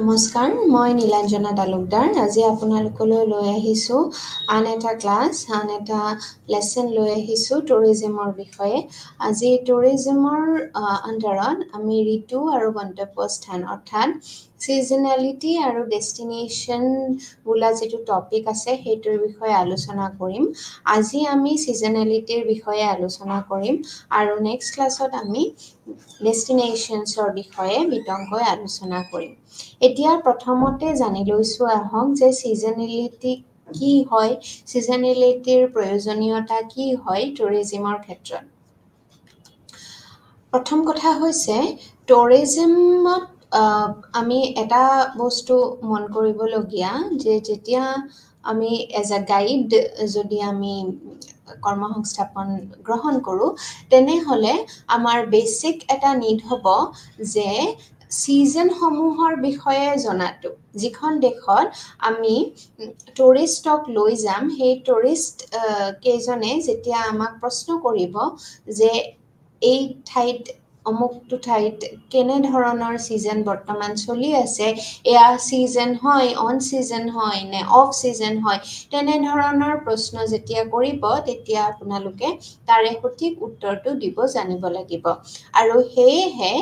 নমস্কাৰ মই নীলাঞ্জনা তালুকদাৰ আজি আপোনালোকলৈ লৈ আহিছোঁ আন এটা ক্লাছ আন এটা লেসন লৈ আহিছোঁ টুৰিজমৰ বিষয়ে আজি টুৰিজমৰ আন্ডাৰত আমি ঋতু আৰু গন্তব্যস্থান অৰ্থাৎ সিজনেলিটি আৰু ডেষ্টিনেশ্যন বোলা যেটো টপিক আছে হেইটোৰ বিষয়ে আলোচনা কৰিম আজি আমি সিজনেলিটিৰ বিষয়ে আলোচনা কৰিম আৰু নেক্সট ক্লাছত আমি ডেষ্টিনেশ্যনছৰ বিষয়ে বিতংকৈ আলোচনা কৰিম এতিয়া প্ৰথমতে জানি লৈছো আহক যে সিজনেলিটি কি হয় সিজনেলিটিৰ প্ৰয়োজনীয়তা কি হয় টুৰিজমৰ ক্ষেত্ৰত প্ৰথম কথা হৈছে টুৰিজমত আমি এটা বস্তু মন কৰিবলগীয়া যে যেতিয়া আমি এজ আ গাইড যদি আমি কৰ্মসংস্থাপন গ্ৰহণ কৰো তেনেহলে আমাৰ বেসিক এটা নিড হ'ব যে সিজন সমূহৰ বিষয়ে জনাটো যিখন দেশত আমি টুৰিষ্টক লৈ যাম সেই টুৰিষ্ট কেজনে যেতিয়া আমাক প্ৰশ্ন কৰিব যে এই ঠাইত অমুকটো ঠাইত কেনে ধৰণৰ সিজন বৰ্তমান চলি আছে এয়া সিজন হয় অন সিজন হয় নে অফ সিজন হয় তেনে ধৰণৰ প্ৰশ্ন যেতিয়া কৰিব তেতিয়া আপোনালোকে তাৰে সঠিক উত্তৰটো দিব জানিব লাগিব আৰু হেহে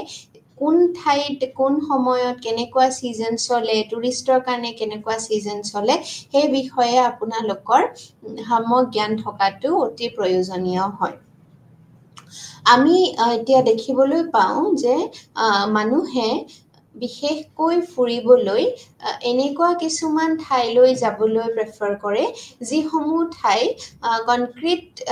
কোন ঠাইত কোন সময়ত কেনেকুৱা সিজন চলে টুৰিষ্টৰ কাৰণে কেনেকুৱা সিজন চলে সেই বিষয়ে আপোনালোকৰ সম্যক জ্ঞান থকাটো অতি প্ৰয়োজনীয় হয় আমি এতিয়া দেখিবলৈ পাওঁ যে মানুহে বিশেষকৈ ফুৰিবলৈ এনেকুৱা কিছুমান ঠাইলৈ যাবলৈ প্ৰেফাৰ কৰে যিসমূহ ঠাই কনক্ৰিট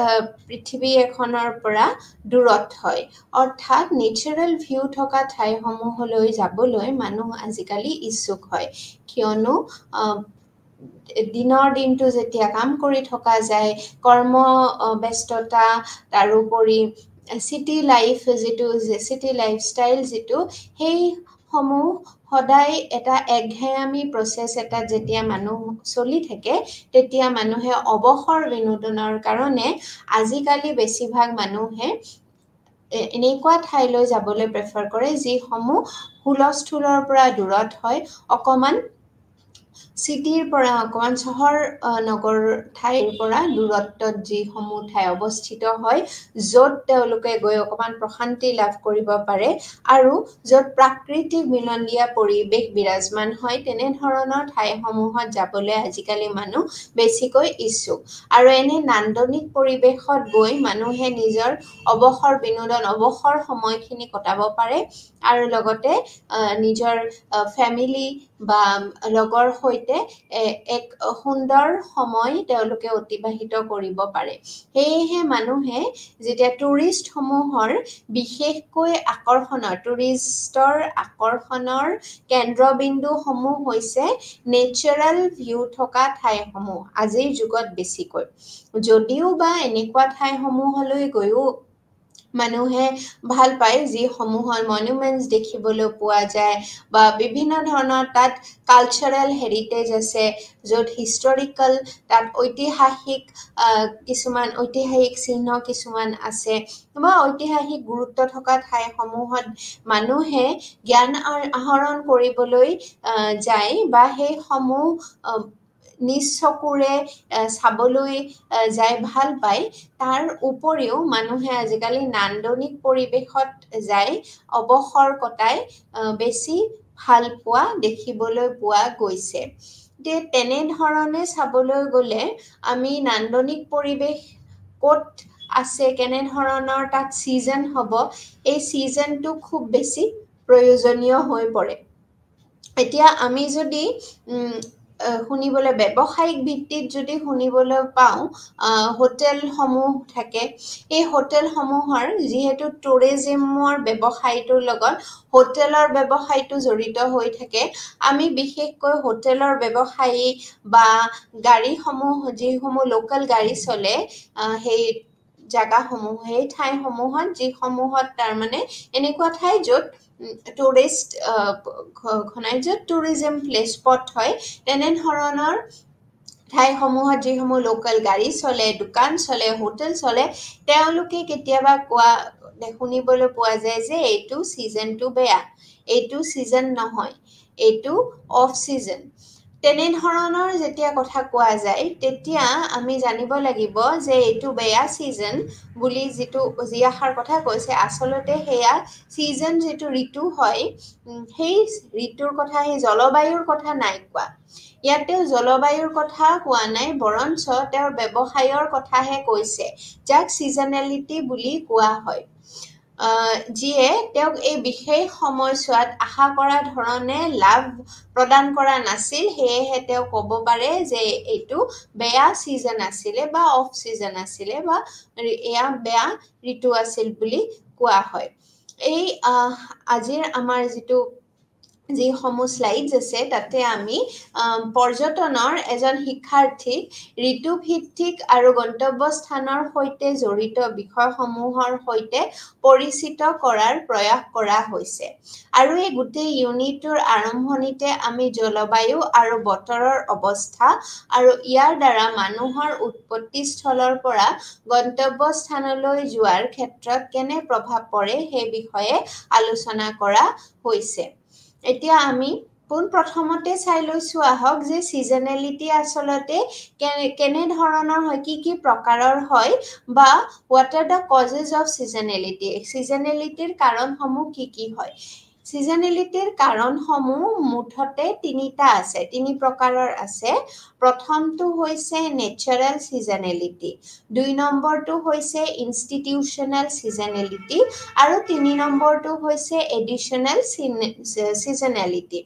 পৃথিৱী এখনৰ পৰা দূৰত হয় অৰ্থাৎ নেচাৰেল ভিউ থকা ঠাইসমূহলৈ যাবলৈ মানুহ আজিকালি ইচ্ছুক হয় কিয়নো দিনৰ দিনটো যেতিয়া কাম কৰি থকা যায় কৰ্ম ব্যস্ততা তাৰোপৰি সিটি লাইফ যেটো সিটি লাইফষ্টাইল যেটো সেই সমূহ সদায় এটা একঘেয়ামি প্ৰসেস এটা যেতিয়া মানুহ চলি থাকে তেতিয়া মানুহে অৱসৰ বিনোদনৰ কাৰণে আজিকালি বেছিভাগ মানুহে এনেকুৱা ঠাইলৈ যাবলৈ প্ৰেফাৰ কৰে যিসমূহ হুলস্থুলৰ পৰা দূৰত হয় অকমান সিটিৰ পৰা অকমান চহৰ নগৰ ঠাইৰ পৰা দূৰত্বত যিসমূহ ঠাই অৱস্থিত হয় য'ত তেওঁলোকে গৈ অকমান প্ৰশান্তি লাভ কৰিব পাৰে আৰু য'ত প্ৰাকৃতিক মিলনীয়া পৰিবেশ বিৰাজমান হয় তেনে ধৰণৰ ঠাইসমূহত যাবলৈ আজিকালি মানুহ বেছিকৈ ইচ্ছুক আৰু এনে নান্দনিক পৰিবেশত গৈ মানুহে নিজৰ অৱসৰ বিনোদন অৱসৰ সময়খিনি কটাব পাৰে আৰু লগতে নিজৰ ফ্যামিলি বা লগৰ সৈতে এক সুন্দৰ সময় তেওঁলোকে অতিবাহিত কৰিব পাৰে হেহে মানুহে যেতিয়া টুৰিষ্ট সমূহৰ বিশেষকৈ আকৰ্ষণৰ টুৰিষ্টৰ আকৰ্ষণৰ কেন্দ্ৰবিন্দু সমূহ হৈছে নেচাৰেল ভিউ থকা ঠাইসমূহ আজিৰ যুগত বেছিকৈ যদিও বা এনেকুৱা ঠাইসমূহলৈ গৈও মানুহে ভাল পায় যি সমূহৰ মনুমেন্টস দেখিবলৈ পোৱা যায় বা বিভিন্ন ধৰণৰ তাত কালচাৰেল হেৰিটেজ আছে য'ত হিষ্টৰিকেল তাত ঐতিহাসিক কিছুমান ঐতিহাসিক চিহ্ন কিছুমান আছে বা ঐতিহাসিক গুৰুত্ব থকা ঠাইসমূহত মানুহে জ্ঞান আহৰণ কৰিবলৈ যায় বা সেই সমূহ নিজ চকুৰে চাবলৈ যাই ভাল পায় তাৰ উপৰিও মানুহে আজিকালি নান্দনিক পৰিবেশত যায় অৱসৰ কটাই বেছি ভাল পোৱা দেখিবলৈ পোৱা গৈছে তেনে ধৰণে চাবলৈ গলে আমি নান্দনিক পৰিবেশ ক'ত আছে কেনে ধৰণৰ তাত সিজন হ'ব এই সিজনটো খুব বেছি প্ৰয়োজনীয় হৈ পৰে এতিয়া আমি যদি শুনিবলৈ ব্যৱসায়িক ভিত্তিত যদি শুনিবলৈ পাওঁ হোটেল সমূহ থাকে এই হোটেল সমূহৰ যিহেতু টুৰিজমৰ ব্যৱসায়টোৰ লগত হোটেলৰ ব্যৱসায়টো জড়িত হৈ থাকে আমি বিশেষকৈ হোটেলৰ ব্যৱসায়ী বা গাড়ী সমূহ যিসমূহ লোকাল গাড়ী চলে সেই জাগাসমূহ সেই ঠাইসমূহত যিসমূহত তাৰ মানে এনেকুৱা ঠাই য'ত টুৰিষ্ট ঘনাই য'ত টুৰিজম প্লেচ স্পট হয় তেনে ধৰণৰ ঠাইসমূহত যিসমূহ লোকেল গাড়ী চলে, দোকান চলে, হোটেল চলে, তেওঁলোকে কেতিয়াবা শুনিবলৈ পোৱা যায় যে এইটো ছিজনটো বেয়া, এইটো ছিজন নহয়, এইটো অফ ছিজন। তেনেধৰণৰ যেতিয়া কথা কোৱা যায় তেতিয়া আমি জানিব লাগিব যে এইটো বেয়া ছিজন বুলি যি আশাৰ কথা কৈছে, আচলতে সেয়া ছিজন যিটো ঋতু হয়, সেই ঋতুৰ কথা, সেই জলবায়ুৰ কথা নাই কোৱা। ইয়াতে জলবায়ুৰ কথা কোৱা নাই, বৰঞ্চ তেওঁৰ ব্যৱসায়ৰ কথাহে কৈছে, যাক ছিজনেলিটি বুলি কোৱা হয়। যিয়ে তেওঁক এই বিশেষ সময়ছোৱাত আশা কৰা ধৰণে লাভ প্ৰদান কৰা নাছিল, সেয়েহে তেওঁ ক'ব পাৰে যে এইটো বেয়া ছিজন আছিলে বা অফ ছিজন আছিলে বা এয়া বেয়া ঋতু আছিল বুলি কোৱা হয়। এই আজিৰ আমাৰ যিসমূহ শ্লাইডছ আছে তাতে আমি পৰ্যটনৰ এজন শিক্ষাৰ্থীক ঋতুভিত্তিক আৰু গন্তব্যস্থানৰ সৈতে জড়িত বিষয়সমূহৰ সৈতে পৰিচিত কৰাৰ প্ৰয়াস কৰা হৈছে। আৰু এই গোটেই ইউনিটটোৰ আৰম্ভণিতে আমি জলবায়ু আৰু বতৰৰ অৱস্থা আৰু ইয়াৰ দ্বাৰা মানুহৰ উৎপত্তিস্থলৰ পৰা গন্তব্যস্থানলৈ যোৱাৰ ক্ষেত্ৰত কেনে প্ৰভাৱ পৰে সেই বিষয়ে আলোচনা কৰা হৈছে। এতিয়া আমি পোনপ্ৰথমতে চাই লৈছো আহক যে ছিজনেলিটি আচলতে কেনে ধৰণৰ হয়, কি প্ৰকাৰৰ হয়, বা what are the causes of seasonality, ছিজনেলিটিৰ কাৰণসমূহ কি হয়। ছিজনেলিটিৰ কাৰণসমূহ মুঠতে তিনিটা আছে, তিনি প্ৰকাৰৰ আছে। প্ৰথমটো হৈছে নেচাৰেল ছিজনেলিটি, 2 নম্বৰটো হৈছে ইনষ্টিটিউচনেল ছিজনেলিটি, আৰু 3 নম্বৰটো হৈছে এডিশ্যনেল ছিজনেলিটি।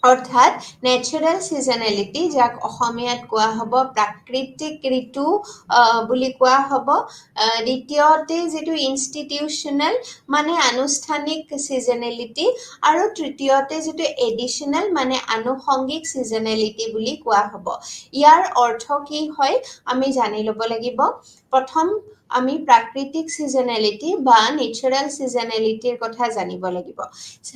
অৰ্থাৎ নেচাৰেল ছিজনেলিটি, যাক অসমীয়াত কোৱা হ'ব প্ৰাকৃতিক ঋতু বুলি কোৱা হ'ব। দ্বিতীয়তে যিটো ইনষ্টিটিউচনেল মানে আনুষ্ঠানিক ছিজনেলিটি, আৰু তৃতীয়তে যিটো এডিশ্যনেল মানে আনুষংগিক ছিজনেলিটি বুলি কোৱা হ'ব। ইয়াৰ অৰ্থ কি হয় আমি জানি ল'ব লাগিব। প্ৰথম আমি প্ৰাকৃতিক ছিজনেলিটি বা নেচাৰেল ছিজনেলিটিৰ কথা জানিব লাগিব।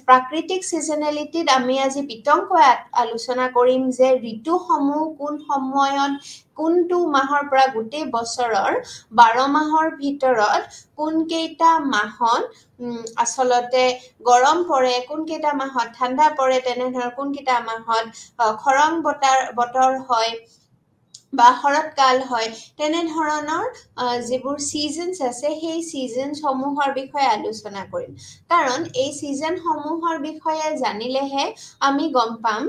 প্ৰাকৃতিক ছিজনেলিটিত আমি আজি বিতংকৈ আলোচনা কৰিম যে ঋতুসমূহ কোন সময়ত, কোনটো মাহৰ পৰা গোটেই বছৰৰ 12 মাহৰ ভিতৰত কোনকেইটা মাহত আচলতে গৰম পৰে, কোনকেইটা মাহত ঠাণ্ডা পৰে, তেনেধৰণৰ কোনকেইটা মাহত খৰাং বতৰ হয় বা শৰৎকাল হয়, তেনেধৰণৰ যিবোৰ ছিজনছ আছে সেই ছিজনসমূহৰ বিষয়ে আলোচনা কৰিম। কাৰণ এই ছিজনসমূহৰ বিষয়ে জানিলেহে আমি গম পাম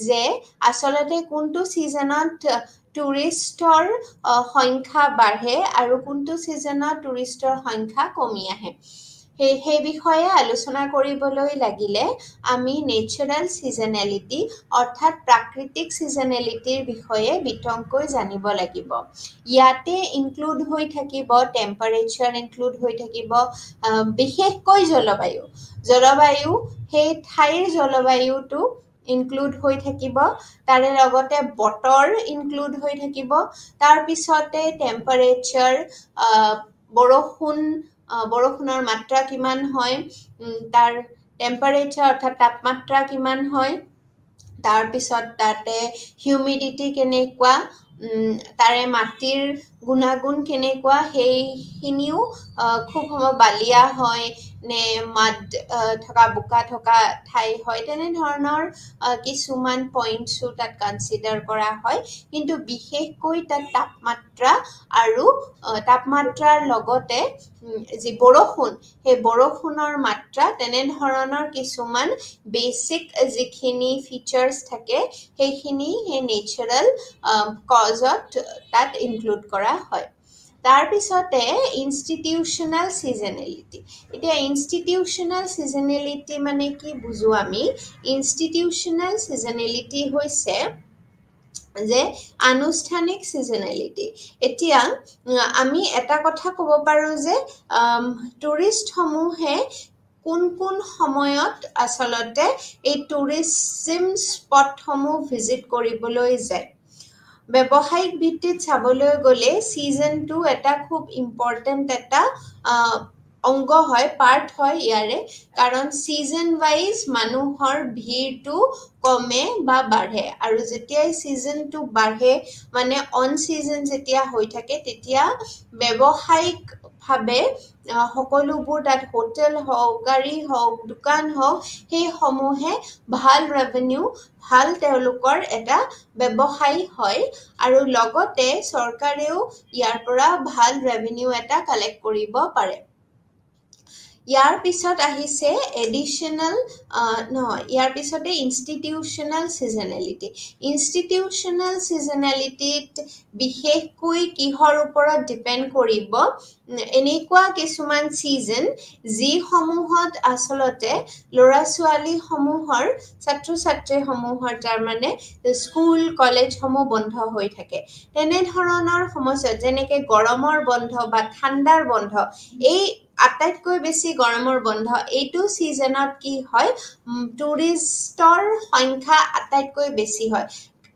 যে আচলতে কোনটো ছিজনত টুৰিষ্টৰ সংখ্যা বাঢ়ে আৰু কোনটো ছিজনত টুৰিষ্টৰ সংখ্যা কমি আহে। সেই বিষয়ে আলোচনা কৰিবলৈ লাগিলে আমি নেচাৰেল ছিজনেলিটি অৰ্থাৎ প্ৰাকৃতিক ছিজনেলিটিৰ বিষয়ে বিতংকৈ জানিব লাগিব। ইয়াতে ইনক্লুড হৈ থাকিব টেম্পাৰেচাৰ, ইনক্লুড হৈ থাকিব বিশেষকৈ জলবায়ু, সেই ঠাইৰ জলবায়ুটো ইনক্লুড হৈ থাকিব, তাৰে লগতে বতৰ ইনক্লুড হৈ থাকিব, তাৰপিছতে টেম্পাৰেচাৰ, বৰষুণৰ মাত্ৰা কিমান হয়, তাৰ টেম্পাৰেচাৰ অৰ্থাৎ তাপমাত্ৰা কিমান হয়, তাৰপিছত তাতে হিউমিডিটি কেনেকুৱা, তাৰে মাটিৰ গুণাগুণ কেনেকুৱা, সেইখিনিও খুব সময় বালিয়া হয় নে মাদ থকা বোকা থকা ঠাই হয়, তেনেধৰণৰ কিছুমান পইণ্টছো তাত কনচিডাৰ কৰা হয়। কিন্তু বিশেষকৈ তাত তাপমাত্ৰা আৰু তাপমাত্ৰাৰ লগতে যি বৰষুণ, সেই বৰষুণৰ মাত্ৰা, তেনেধৰণৰ কিছুমান বেচিক যিখিনি ফিচাৰ্ছ থাকে সেইখিনি সেই নেচাৰেল কজত তাত ইনক্লুড কৰা হয়। তাৰপিছতে ইনষ্টিটিউচনেল ছিজনেলিটি। এতিয়া ইনষ্টিটিউচনেল ছিজনেলিটি মানে কি বুজো আমি? ইনষ্টিটিউচনেল ছিজনেলিটি হৈছে যে আনুষ্ঠানিক ছিজনেলিটি। এতিয়া আমি এটা কথা ক'ব পাৰোঁ যে টুৰিষ্টসমূহে কোন সময়ত আচলতে এই টুৰিজিম স্পটসমূহ ভিজিট কৰিবলৈ যায়। ব্যৱসায়িক ভিত্তিত চাবলৈ গ'লে ছিজনটো এটা খুব ইম্পৰ্টেণ্ট এটা অংগ হয় পাৰ্ট হয় ইয়াৰে কাৰণ সিজন ওয়াইজ মানুহৰ ভিৰটো কমে বা বাঢ়ে আৰু যেতিয়াই সিজনটো বাঢ়ে মানে অন সিজন যেতিয়া হৈ থাকে তেতিয়া ব্যৱসায়িক ভাবে সকলোবোৰ তাত হোটেল হওক গাড়ী হওক দোকান হওক সেই সমূহে ভাল ৰেভিনিউ ভাল তেওঁলোকৰ এটা ব্যৱসায় হয় আৰু লগতে চৰকাৰেও ইয়াৰ পৰা ভাল ৰেভিনিউ এটা কালেক্ট কৰিব পাৰে ইয়াৰ পিছত আহিছে এডিশনাল নহয় ইয়াৰ পিছতে ইনষ্টিটিউচনেল সিজনেলিটিত বিশেষকৈ কিহৰ ওপৰত ডিপেন্ড কৰিব এনেকুৱা কিছুমান সিজন যিসমূহত আচলতে ল'ৰা ছোৱালী সমূহৰ ছাত্ৰ ছাত্ৰী সমূহৰ তাৰ মানে স্কুল কলেজ সমূহ বন্ধ হৈ থাকে তেনে ধৰণৰ সমস্যা যেনেকে গৰমৰ বন্ধ বা ঠাণ্ডাৰ বন্ধ এই আটাইতকৈ বেছি গৰমৰ বন্ধ এইটো সিজনত কি হয় টুৰিষ্টৰ সংখ্যা আটাইতকৈ বেছি হয়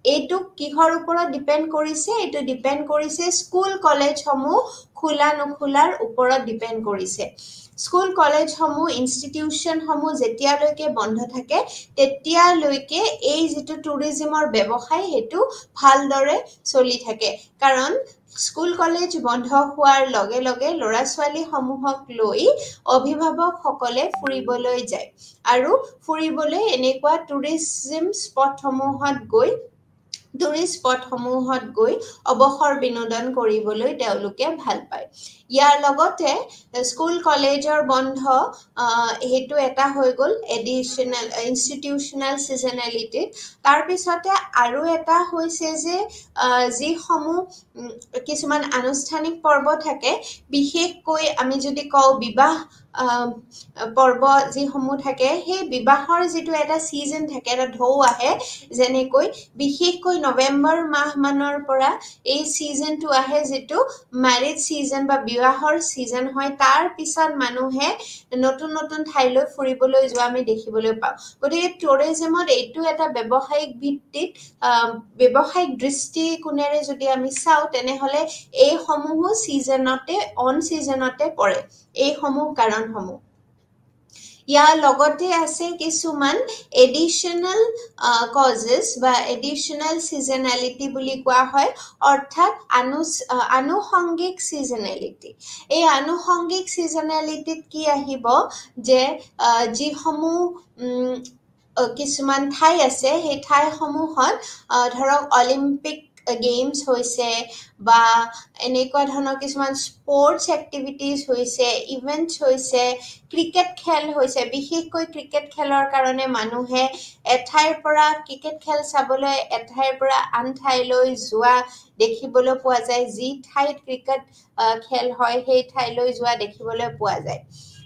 এইটো কিহৰ ওপৰত ডিপেন্ড কৰিছে এইটো ডিপেন্ড কৰিছে স্কুল কলেজসমূহ খোলা নখোলাৰ ওপৰত ডিপেন্ড কৰিছে স্কুল কলেজসমূহ ইনষ্টিটিউচনসমূহ যেতিয়ালৈকে বন্ধ থাকে তেতিয়ালৈকে এই যিটো টুৰিজমৰ ব্যৱসায় সেইটো ভালদৰে চলি থাকে কাৰণ স্কুল কলেজ বন্ধ হোৱাৰ লগে লগে ল'ৰা ছোৱালী সমূহক লৈ অভিভাৱক সকলে ফুৰিবলৈ যায় আৰু ফুৰিবলৈ এনেকুৱা টুৰিজম স্পটসমূহত গৈ অৱসৰ বিনোদন কৰিবলৈ তেওঁলোকে ভাল পায় ইয়াৰ লগতে স্কুল কলেজৰ বন্ধ হেতু এটা হৈ গ'ল এডিশনাল ইনষ্টিটিউচনেল সিজনেলিটি তাৰ পিছতে আৰু এটা হৈছে যে যিসমূহ কিছুমান আনুষ্ঠানিক পৰ্ব থাকে বিশেষকৈ আমি যদি কওঁ বিবাহ পৰ্ব যিসমূহ থাকে সেই বিবাহৰ যিটো এটা সিজন থাকে এটা ঢৌ আহে যেনেকৈ বিশেষকৈ নৱেম্বৰ মাহ মানৰ পৰা এই সিজনটো আহে যেটো ম্যাৰেজ সিজন বা বিবাহৰ সিজন হয় তাৰ পিছত মানুহে নতুন নতুন ঠাইলৈ ফুৰিবলৈ যোৱা আমি দেখিবলৈ পাওঁ গতিকে টুৰিজমত এইটো এটা ব্যৱসায়িক ভিত্তিত ব্যৱসায়িক দৃষ্টিকোণেৰে যদি আমি চাওঁ তেনেহলে এই সমূহ সিজনতে অন সিজনতে পৰে এই সমূহ কাৰণসমূহ ইয়াৰ লগতে আছে কিছুমান এডিশনাল কজেস বা এডিশনাল সিজনেলিটি বুলি কোৱা হয় অৰ্থাৎ আনুষংগিক সিজনেলিটি এই আনুষংগিক সিজনেলিটিত কি আহিব যে যিসমূহ কিছুমান ঠাই আছে সেই ঠাইসমূহত ধৰক অলিম্পিক গেমছ হৈছে বা এনেকুৱা ধৰণৰ কিছুমান স্পৰ্টছ এক্টিভিটিজ হৈছে ইভেন্টছ হৈছে ক্ৰিকেট খেল হৈছে বিশেষকৈ ক্ৰিকেট খেলৰ কাৰণে মানুহে এঠাইৰ পৰা ক্ৰিকেট খেল চাবলৈ এঠাইৰ পৰা আন ঠাইলৈ যোৱা দেখিবলৈ পোৱা যায় যি ঠাইত ক্ৰিকেট খেল হয় সেই ঠাইলৈ যোৱা দেখিবলৈ পোৱা যায়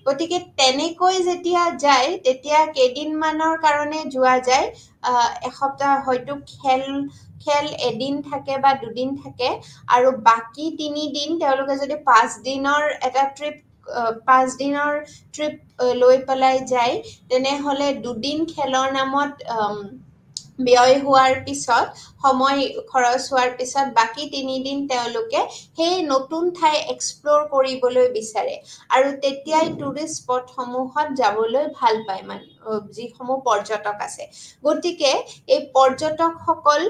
গতিকে তেনেকৈ যেতিয়া যায় তেতিয়া কেইদিনমানৰ কাৰণে যোৱা যায় এসপ্তাহ হয়তো খেল এদিন থাকে বা দুদিন থাকে আৰু বাকি 3 দিন তেওঁলোকে যদি 5 দিনৰ এটা ট্ৰিপ লৈ পেলাই যায় তেনেহলে দুদিন খেলৰ নামত ব্যয় হোৱাৰ পিছত সময় খৰচ হোৱাৰ পিছত বাকি 3 দিন তেওঁলোকে সেই নতুন ঠাই এক্সপ্লোৰ কৰিবলৈ বিচাৰে আৰু তেতিয়াই টুৰিষ্ট স্পটসমূহত যাবলৈ ভাল পায় মানে যিসমূহ পৰ্যটক আছে গতিকে এই পৰ্যটকসকল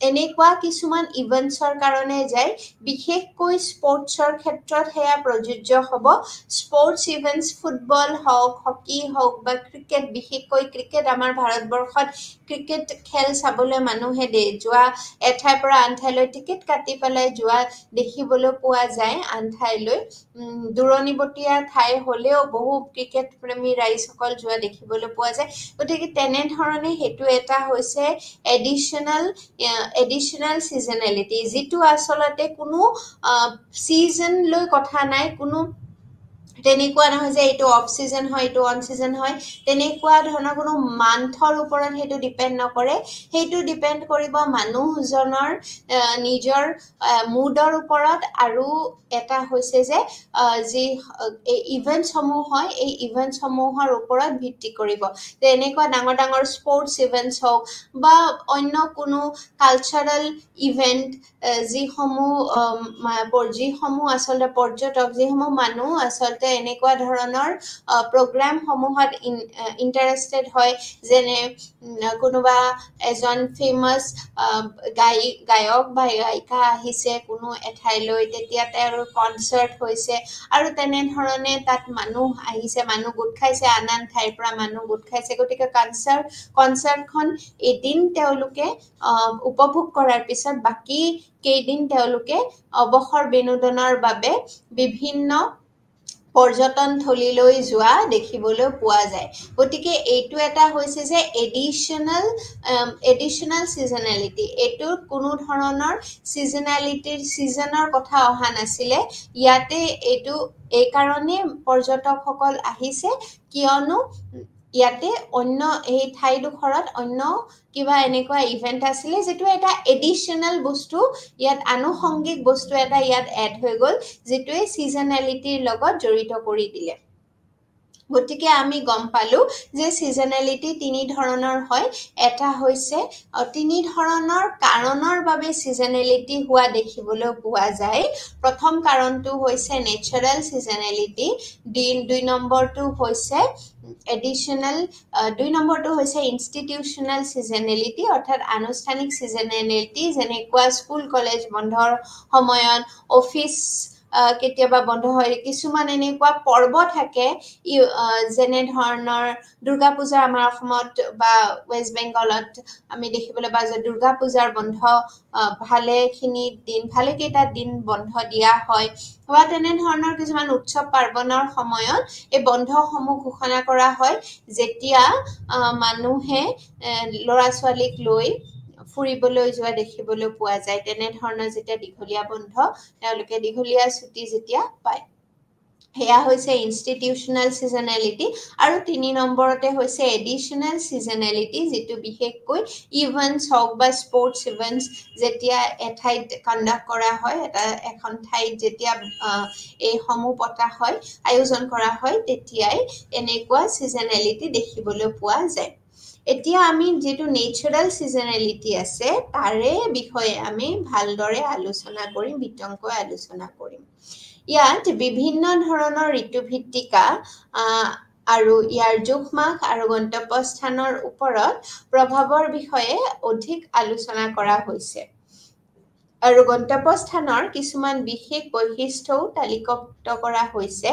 এনেকুৱা কিছুমান ইভেন্টছৰ কাৰণে যায় বিশেষকৈ স্পৰ্টছৰ ক্ষেত্ৰত হেয়া প্ৰযোজ্য হ'ব স্পৰ্টছ ইভেন্টছ ফুটবল হওক হকি হওক বা ক্ৰিকেট বিশেষকৈ ক্ৰিকেট আমাৰ ভাৰতবৰ্ষত ক্ৰিকেট খেল চাবলৈ মানুহে যোৱা এঠাইৰ পৰা আন ঠাইলৈ টিকেট কাটি পেলাই যোৱা দেখিবলৈ পোৱা যায় আন ঠাইলৈ দূৰণিবতীয়া ঠাই হলেও বহু ক্ৰিকেট প্ৰেমী ৰাইজসকল যোৱা দেখিবলৈ পোৱা যায় গতিকে তেনে ধৰণে হেতু এটা হৈছে এডিশনাল সিজনেলিটি যেটো আসলতে কোনো সিজন লৈ কথা নাই কোনো তেনেকুৱা নহয় যে এইটো অফ সিজন হয় এইটো অন সিজন হয় তেনেকুৱা ধৰণৰ কোনো মান্থৰ ওপৰত হেতু ডিপেন্ড নকৰে হেতু ডিপেন্ড কৰিব মানুহজনৰ নিজৰ মুডৰ ওপৰত আৰু এটা হৈছে যে যি ইভেন্টছ সমূহ হয় এই ইভেন্টছ সমূহৰ ওপৰত ভিত্তি কৰিব তেনেকুৱা ডাঙৰ স্পৰ্টছ ইভেন্টছ হওক বা অন্য কোনো কালচাৰেল ইভেন্ট যিসমূহ আচলতে পৰ্যটক যিসমূহ মানুহ আচলতে তেওঁলোকে এনেকুৱা ধৰণৰ প্ৰগ্ৰাম সমূহত ইন্টাৰেষ্টেড হয় যেনে কোনোবা এজন ফেমাস গায়ক বা গায়িকা আহিছে কোনো এঠাইলৈ তেতিয়া তেওঁৰ কনসাৰ্ট হৈছে আৰু তেনে ধৰণে তাত মানুহ আহিছে মানুহ গোট খাইছে আন ঠাইৰ পৰা মানুহ গোট খাইছে গতিকে কনসাৰ্টখন এদিন তেওঁলোকে উপভোগ কৰাৰ পিছত বাকি কেইদিন তেওঁলোকে অৱসৰ বিনোদনৰ বাবে বিভিন্ন পৰ্যটন থলীলৈ যোৱা দেখিবলৈ পোৱা যায় গতিকে এইটো এটা হৈছে যে এডিশনাল সিজনালিটি এইটো কোনো ধৰণৰ সিজনৰ কথা অহা নাছিলে ইয়াতে এইটো এই কাৰণে পৰ্যটকসকল আহিছে কিয়নো ইয়াতে অন্য এই ঠাইডোখৰত অন্য কিবা এনেকুৱা ইভেন্ট আছিলে যেটো এটা এডিশনাল বস্তু ইয়াত আনুষংগিক বস্তু এটা ইয়াত এড হৈ গল যেটোৱে সিজনালিটিৰ লগত জড়িত কৰি দিলে গতিকে আমি গম পালো যে সিজনালিটি তিনি ধৰণৰ হয় এটা হৈছে তিনি ধৰণৰ কাৰণৰ বাবে সিজনালিটি হোৱা দেখিবলৈ পোৱা যায় প্ৰথম কাৰণটো হৈছে নেচাৰেল সিজনালিটি দুই নম্বৰটো হৈছে এডিশনাল দুই নম্বৰটো হৈছে ইনষ্টিটিউশনাল সিজনালিটি অৰ্থাৎ আনুষ্ঠানিক সিজনালিটি যেনেকুৱা স্কুল কলেজ বন্ধৰ সময়ত অফিস কেতিয়াবা বন্ধ হয় কিছুমান এনেকুৱা পৰ্ব থাকে যেনে ধৰণৰ দুৰ্গা পূজা আমাৰ অসমত বা ওয়েস্ট বেংগলত আমি দেখিবলৈ পাওঁ যে দুৰ্গা পূজাৰ বন্ধ ভালে কেইটা দিন বন্ধ দিয়া হয় বা তেনে ধৰণৰ কিছুমান উৎসৱ পাৰ্বণৰ সময়ত এই বন্ধসমূহ ঘোষণা কৰা হয় যেতিয়া মানুহে ল'ৰা ছোৱালীক লৈ ফুৰিবলৈ যোৱা দেখিবলৈ পোৱা যায় তেনে ধৰণৰ যেতিয়া দীঘলীয়া বন্ধ তেওঁলোকে দীঘলীয়া ছুটি যেতিয়া পায় হেয়া হৈছে ইনষ্টিটিউশনাল সিজনালিটি আৰু তিনি নম্বৰতে হৈছে এডিশনাল সিজনালিটি যেটো বিশেষকৈ ইভেন্টস হওক বা স্পৰ্টস ইভেন্টস যেতিয়া এঠাইত কণ্ডাক্ট কৰা হয় এখন ঠাইত যেতিয়া এই সমূহ পতা হয় আয়োজন কৰা হয় তেতিয়াই এনেকুৱা সিজনালিটি দেখিবলৈ পোৱা যায় এতিয়া আমি যেটো নেচাৰেল সিজনালিটি আছে তাৰে বিষয়ে আমি ভালদৰে আলোচনা কৰিম বিতংকৈ আলোচনা কৰিম ইয়াত বিভিন্ন ধৰণৰ ঋতুভিত্তিকা আৰু ইয়াৰ জোখমাখ আৰু গন্তব্যস্থানৰ ওপৰত প্ৰভাৱৰ বিষয়ে অধিক আলোচনা কৰা হৈছে আৰু গন্তব্যস্থানৰ কিছুমান বিশেষ বৈশিষ্ট্যও তালিকাভুক্ত কৰা হৈছে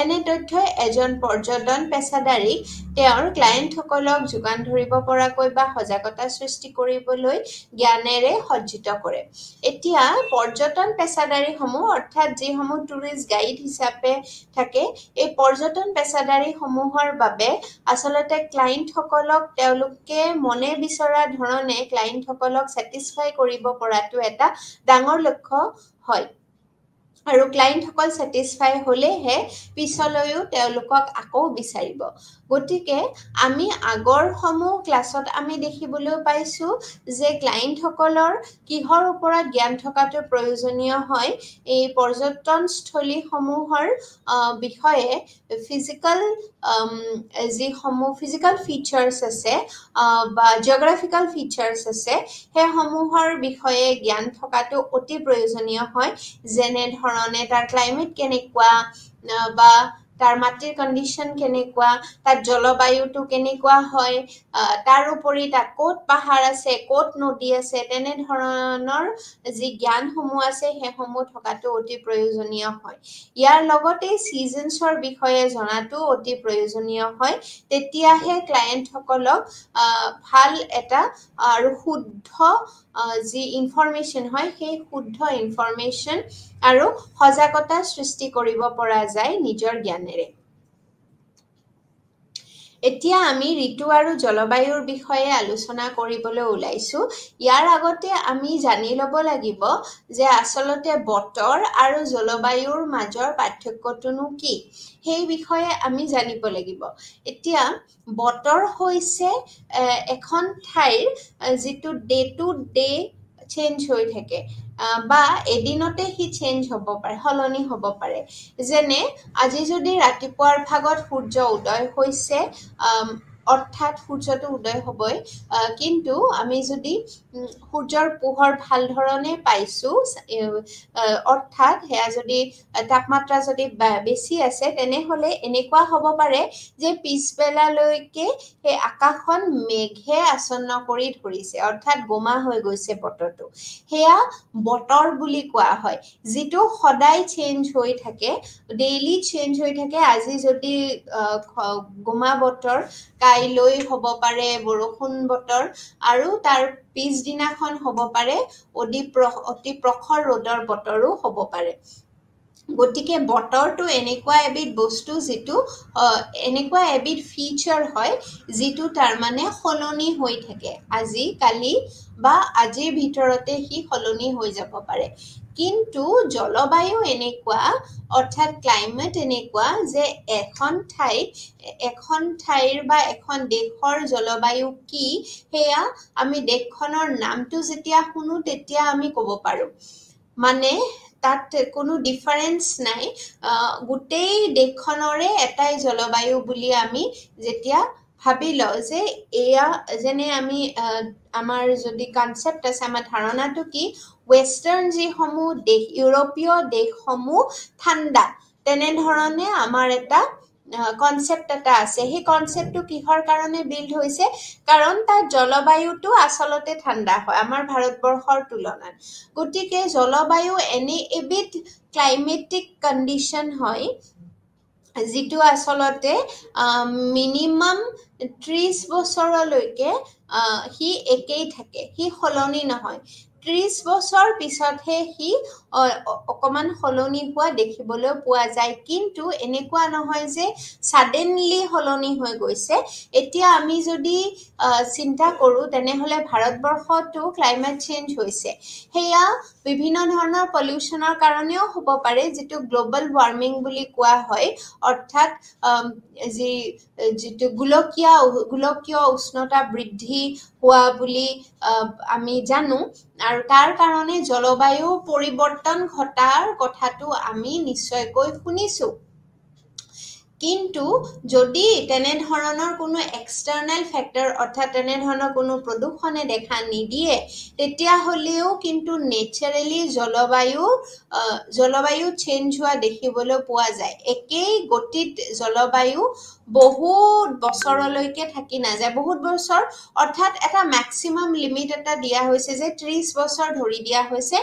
এনে তথ্যই এজন পৰ্যটন পেছাদাৰীক তেওঁৰ ক্লায়েণ্টসকলক যোগান ধৰিব পৰাকৈ বা সজাগতা সৃষ্টি কৰিবলৈ জ্ঞানেৰে সজ্জিত কৰে এতিয়া পৰ্যটন পেছাদাৰীসমূহ অৰ্থাৎ যিসমূহ টুৰিষ্ট গাইড হিচাপে থাকে এই পৰ্যটন পেছাদাৰীসমূহৰ বাবে আসলতে ক্লায়েণ্টসকলক তেওঁলোকে মনে বিচৰা ধৰণে ক্লায়েণ্টসকলক স্যাটিসফাই কৰিব পৰাটো এটা ডাঙৰ লক্ষ্য হয় আৰু ক্লায়েণ্টসকল স্যাটিসফাই হলেহে পিছলৈও তেওঁলোকক আকৌ বিচাৰিব গতিকে আমি আগৰ সমূহ ক্লাছত আমি দেখিবলৈ পাইছো যে ক্লায়েণ্টসকলৰ কিহৰ ওপৰত জ্ঞান থকাটো প্ৰয়োজনীয় হয় এই পৰ্যটনস্থলী সমূহৰ বিষয়ে ফিজিক্যাল ফিচাৰ্স আছে বা জিওগ্ৰাফিক্যাল ফিচাৰ্স আছে সেই সমূহৰ বিষয়ে জ্ঞান থকাটো অতি প্ৰয়োজনীয় হয় যেনে ধৰণে তাৰ ক্লাইমেট কেনেকুৱা বা তাৰ মাটিৰ কন্ডিশন কেনেকুৱা তাৰ জলবায়ুটো কেনেকুৱা হয় তাৰ উপৰি তাত কোট পাহাৰ আছে কোট নদী আছে তেনে ধৰণৰ যি জ্ঞানসমূহ আছে হেসমূহ থকাটো অতি প্ৰয়োজনীয় হয় ইয়াৰ লগতে সিজনছৰ বিষয়ে জনাটো অতি প্ৰয়োজনীয় হয় তেতিয়াহে ক্লায়েণ্টসকলক ভাল এটা আৰু শুদ্ধ যি ইনফৰমেশন হয় সেই শুদ্ধ ইনফৰমেশন আৰু সজাগতা সৃষ্টি কৰিব পৰা যায় নিজৰ জ্ঞানেৰে এতিয়া আমি ঋতু আৰু জলবায়ুৰ বিষয়ে আলোচনা কৰিবলৈ ওলাইছো ইয়াৰ আগতে আমি জানি ল'ব লাগিব যে আসলতে বতৰ আৰু জলবায়ুৰ মাজৰ পাৰ্থক্যটো কি সেই বিষয়ে আমি জানিব লাগিব এতিয়া বতৰ হৈছে এখন ঠাইৰ যেটো ডে টু ডে চেঞ্জ হৈ থাকে বা এদিনতে হি চেঞ্জ হ'ব পাৰে হলনি হ'ব পাৰে যেনে আজি যদি ৰাতিপুৱাৰ ভাগত সূৰ্য উদয় হৈছে অৰ্থাৎ সূৰ্যটো উদয় হ'বই, কিন্তু আমি যদি সূৰ্যৰ পোহৰ ভাল ধৰণে পাইছোঁ, অৰ্থাৎ সেয়া যদি তাপমাত্ৰা যদি বেছি আছে, তেনেহ'লে এনেকুৱা হ'ব পাৰে যে পিছবেলালৈকে সেই আকাশখন মেঘে আচ্ছন্ন কৰি ধৰিছে, অৰ্থাৎ গোমা হৈ গৈছে বতৰটো। সেয়া বতৰ বুলি কোৱা হয়, যিটো সদায় চেঞ্জ হৈ থাকে, ডেইলি চেঞ্জ হৈ থাকে। আজি যদি গোমা বতৰ, কাইলৈ হ'ব পাৰে বৰষুণ বতৰ, আৰু তাৰ পিছদিনাখন হ'ব পাৰে অতি প্ৰখৰ ৰ'দৰ বতৰো হ'ব পাৰে। গতিকে বতৰটো এনেকুৱা এবিধ বস্তু যিটো এনেকুৱা এবিধ ফিচাৰ হয় যিটো তাৰমানে সলনি হৈ থাকে, আজি কালি বা আজিৰ ভিতৰতে সি সলনি হৈ যাব পাৰে। কিন্তু জলবায়ু এনেকুৱা, অৰ্থাৎ ক্লাইমেট এনেকুৱা যে এখন ঠাইৰ বা এখন দেশৰ জলবায়ু কি, সেয়া আমি দেশখনৰ নামটো যেতিয়া শুনো তেতিয়া আমি ক'ব পাৰোঁ। মানে তাত কোনো ডিফাৰেঞ্চ নাই, গোটেই দেশখনৰে এটাই জলবায়ু বুলি আমি যেতিয়া ভাবি লওঁ যে এয়া, যেনে আমি আমাৰ যদি কনচেপ্ট আছে, আমাৰ ধাৰণাটো কি, ৱেষ্টাৰ্ণ যিসমূহ দেশ, ইউৰোপীয় দেশসমূহ ঠাণ্ডা, তেনেধৰণে আমাৰ এটা কনচেপ্ট এটা আছে। সেই কনচেপ্টটো কিহৰ কাৰণে বিল্ড হৈছে? কাৰণ তাৰ জলবায়ুটো আচলতে ঠাণ্ডা হয় আমাৰ ভাৰতবৰ্ষৰ তুলনাত। গতিকে জলবায়ু এনে এবিধ ক্লাইমেটিক কণ্ডিশ্যন হয় যিটো আচলতে মিনিমাম 30 বছৰলৈকে সি একেই থাকে, সি সলনি নহয়। 30 বছৰ পিছতহে সি অকণমান সলনি হোৱা দেখিবলৈ পোৱা যায়। কিন্তু এনেকুৱা নহয় যে ছাডেনলি সলনি হৈ গৈছে। এতিয়া আমি যদি চিন্তা কৰোঁ, তেনেহ'লে ভাৰতবৰ্ষতো ক্লাইমেট চেঞ্জ হৈছে। সেয়া বিভিন্ন ধৰণৰ পলিউশ্যনৰ কাৰণেও হ'ব পাৰে, যিটো গ্ল'বেল ৱাৰ্মিং বুলি কোৱা হয়, অৰ্থাৎ যিটো গোলকীয় উষ্ণতা বৃদ্ধি হোৱা বুলি আমি জানো। আৰু তাৰ কাৰণে জলবায়ু পৰিৱৰ্তন ঘটাৰ কথাটো আমি নিশ্চয়কৈ শুনিছোঁ। কিন্তু যদি তেনেধৰণৰ কোনো এক্সটাৰ্নেল ফেক্টৰ, অৰ্থাৎ তেনেধৰণৰ কোনো প্ৰদূষণে দেখা নিদিয়ে, তেতিয়াহ'লেও কিন্তু নেচাৰেলি জলবায়ু চেঞ্জ হোৱা দেখিবলৈ পোৱা যায়। একেই গতিত জলবায়ু বহুত বছৰলৈকে থাকি নাযায়। বহুত বছৰ অৰ্থাৎ এটা মেক্সিমাম লিমিট এটা দিয়া হৈছে যে 30 বছৰ ধৰি দিয়া হৈছে।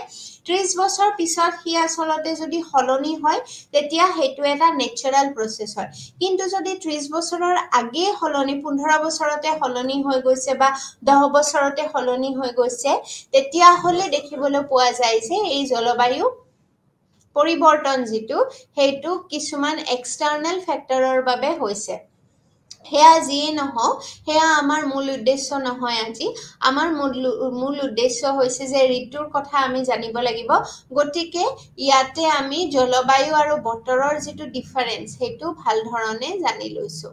30 বছৰ পিছত সি আচলতে যদি সলনি হয়, তেতিয়া সেইটো এটা নেচাৰেল প্ৰচেছ হয়। কিন্তু যদি 30 বছৰৰ আগেই 15 বছৰতে সলনি হৈ গৈছে বা 10 বছৰতে সলনি হৈ গৈছে, তেতিয়াহ'লে দেখিবলৈ পোৱা যায় যে এই জলবায়ু পৰিৱৰ্তন যিটো, সেইটো কিছুমান এক্সটাৰ্নেল ফেক্টৰৰ বাবে হৈছে। সেয়া যিয়ে নহওক, সেয়া আমাৰ মূল উদ্দেশ্য নহয় আজি। আমাৰ মূল উদ্দেশ্য হৈছে যে ঋতুৰ কথা আমি জানিব লাগিব। গতিকে ইয়াতে আমি জলবায়ু আৰু বতৰৰ যিটো ডিফাৰেঞ্চ, সেইটো ভাল ধৰণে জানি লৈছোঁ।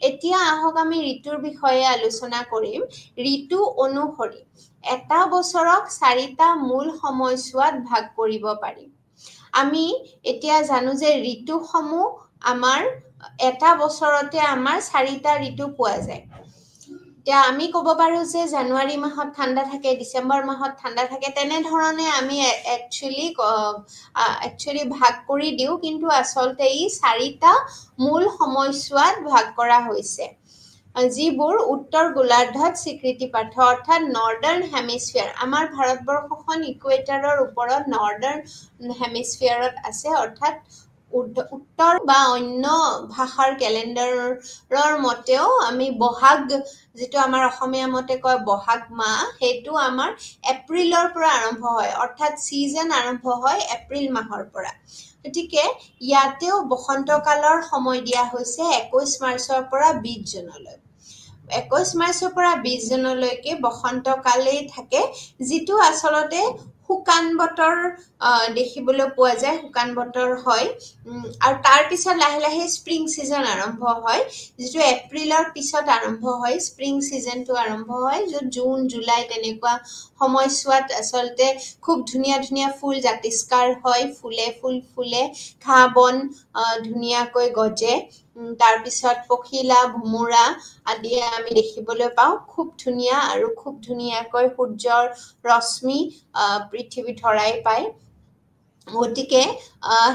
এতিয়া আহক আমি ঋতুৰ বিষয়ে আলোচনা কৰিম। ঋতু অনুসৰি এটা বছৰক 4টা মূল সময়ছোৱাত ভাগ কৰিব পাৰি। আমি এতিয়া জানো যে ঋতুসমূহ আমাৰ এটা বছৰতে আমাৰ 4টা ঋতু পোৱা যায়। এতিয়া আমি ক'ব পাৰোঁ যে জানুৱাৰী মাহত ঠাণ্ডা থাকে, ডিচেম্বৰ মাহত ঠাণ্ডা থাকে, তেনেধৰণে আমি একচুৱেলি ভাগ কৰি দিওঁ, কিন্তু আচলতে ই 4টা মূল সময়ছোৱাত ভাগ কৰা হৈছে, যিবোৰ উত্তৰ গোলাৰ্ধত স্বীকৃতিপ্ৰাপ্ত, অৰ্থাৎ নৰ্দাৰ্ণ হেমিস্ফিয়াৰ। আমাৰ ভাৰতবৰ্ষখন ইকুৱেটৰৰ ওপৰত নৰ্দাৰ্ণ হেমিস্ফিয়াৰত আছে, অৰ্থাৎ উত্তৰ বা অন্য ভাষাৰ কেলেণ্ডাৰৰ মতেও আমি বহাগ, যিটো আমাৰ অসমীয়া মতে কয় বহাগ মাহ, সেইটো আমাৰ এপ্ৰিলৰ পৰা আৰম্ভ হয়, অৰ্থাৎ ছিজন আৰম্ভ হয় এপ্ৰিল মাহৰ পৰা। গতিকে ইয়াতেও বসন্তকালৰ সময় দিয়া হৈছে 21 মাৰ্চৰ পৰা 20 জুনলৈ। 21 মাৰ্চৰ পৰা 20 জুনলৈকে বসন্তকালেই থাকে, যিটো আচলতে শুকান বতৰ দেখিবলৈ পোৱা যায়, শুকান বতৰ হয়। আৰু তাৰ পিছত লাহে লাহে স্প্ৰিং ছিজন আৰম্ভ হয়, যিটো এপ্ৰিলৰ পিছত আৰম্ভ হয়। স্প্ৰিং ছিজনটো আৰম্ভ হয়, য'ত জুন জুলাই তেনেকুৱা সময়ছোৱাত আচলতে খুব ধুনীয়া ধুনীয়া ফুল জাতিস্কাৰ হয়, ফুল ফুলে, ঘাঁহ বন ধুনীয়াকৈ গজে। তাৰ পিছত পখিলা ভুমুৰা আদি আমি দেখিবলৈ পাওঁ খুব ধুনীয়া আৰু খুব ধুনীয়াকৈ সূৰ্যৰ ৰশ্মি পৃথিৱী ধৰাই পায় গতিকে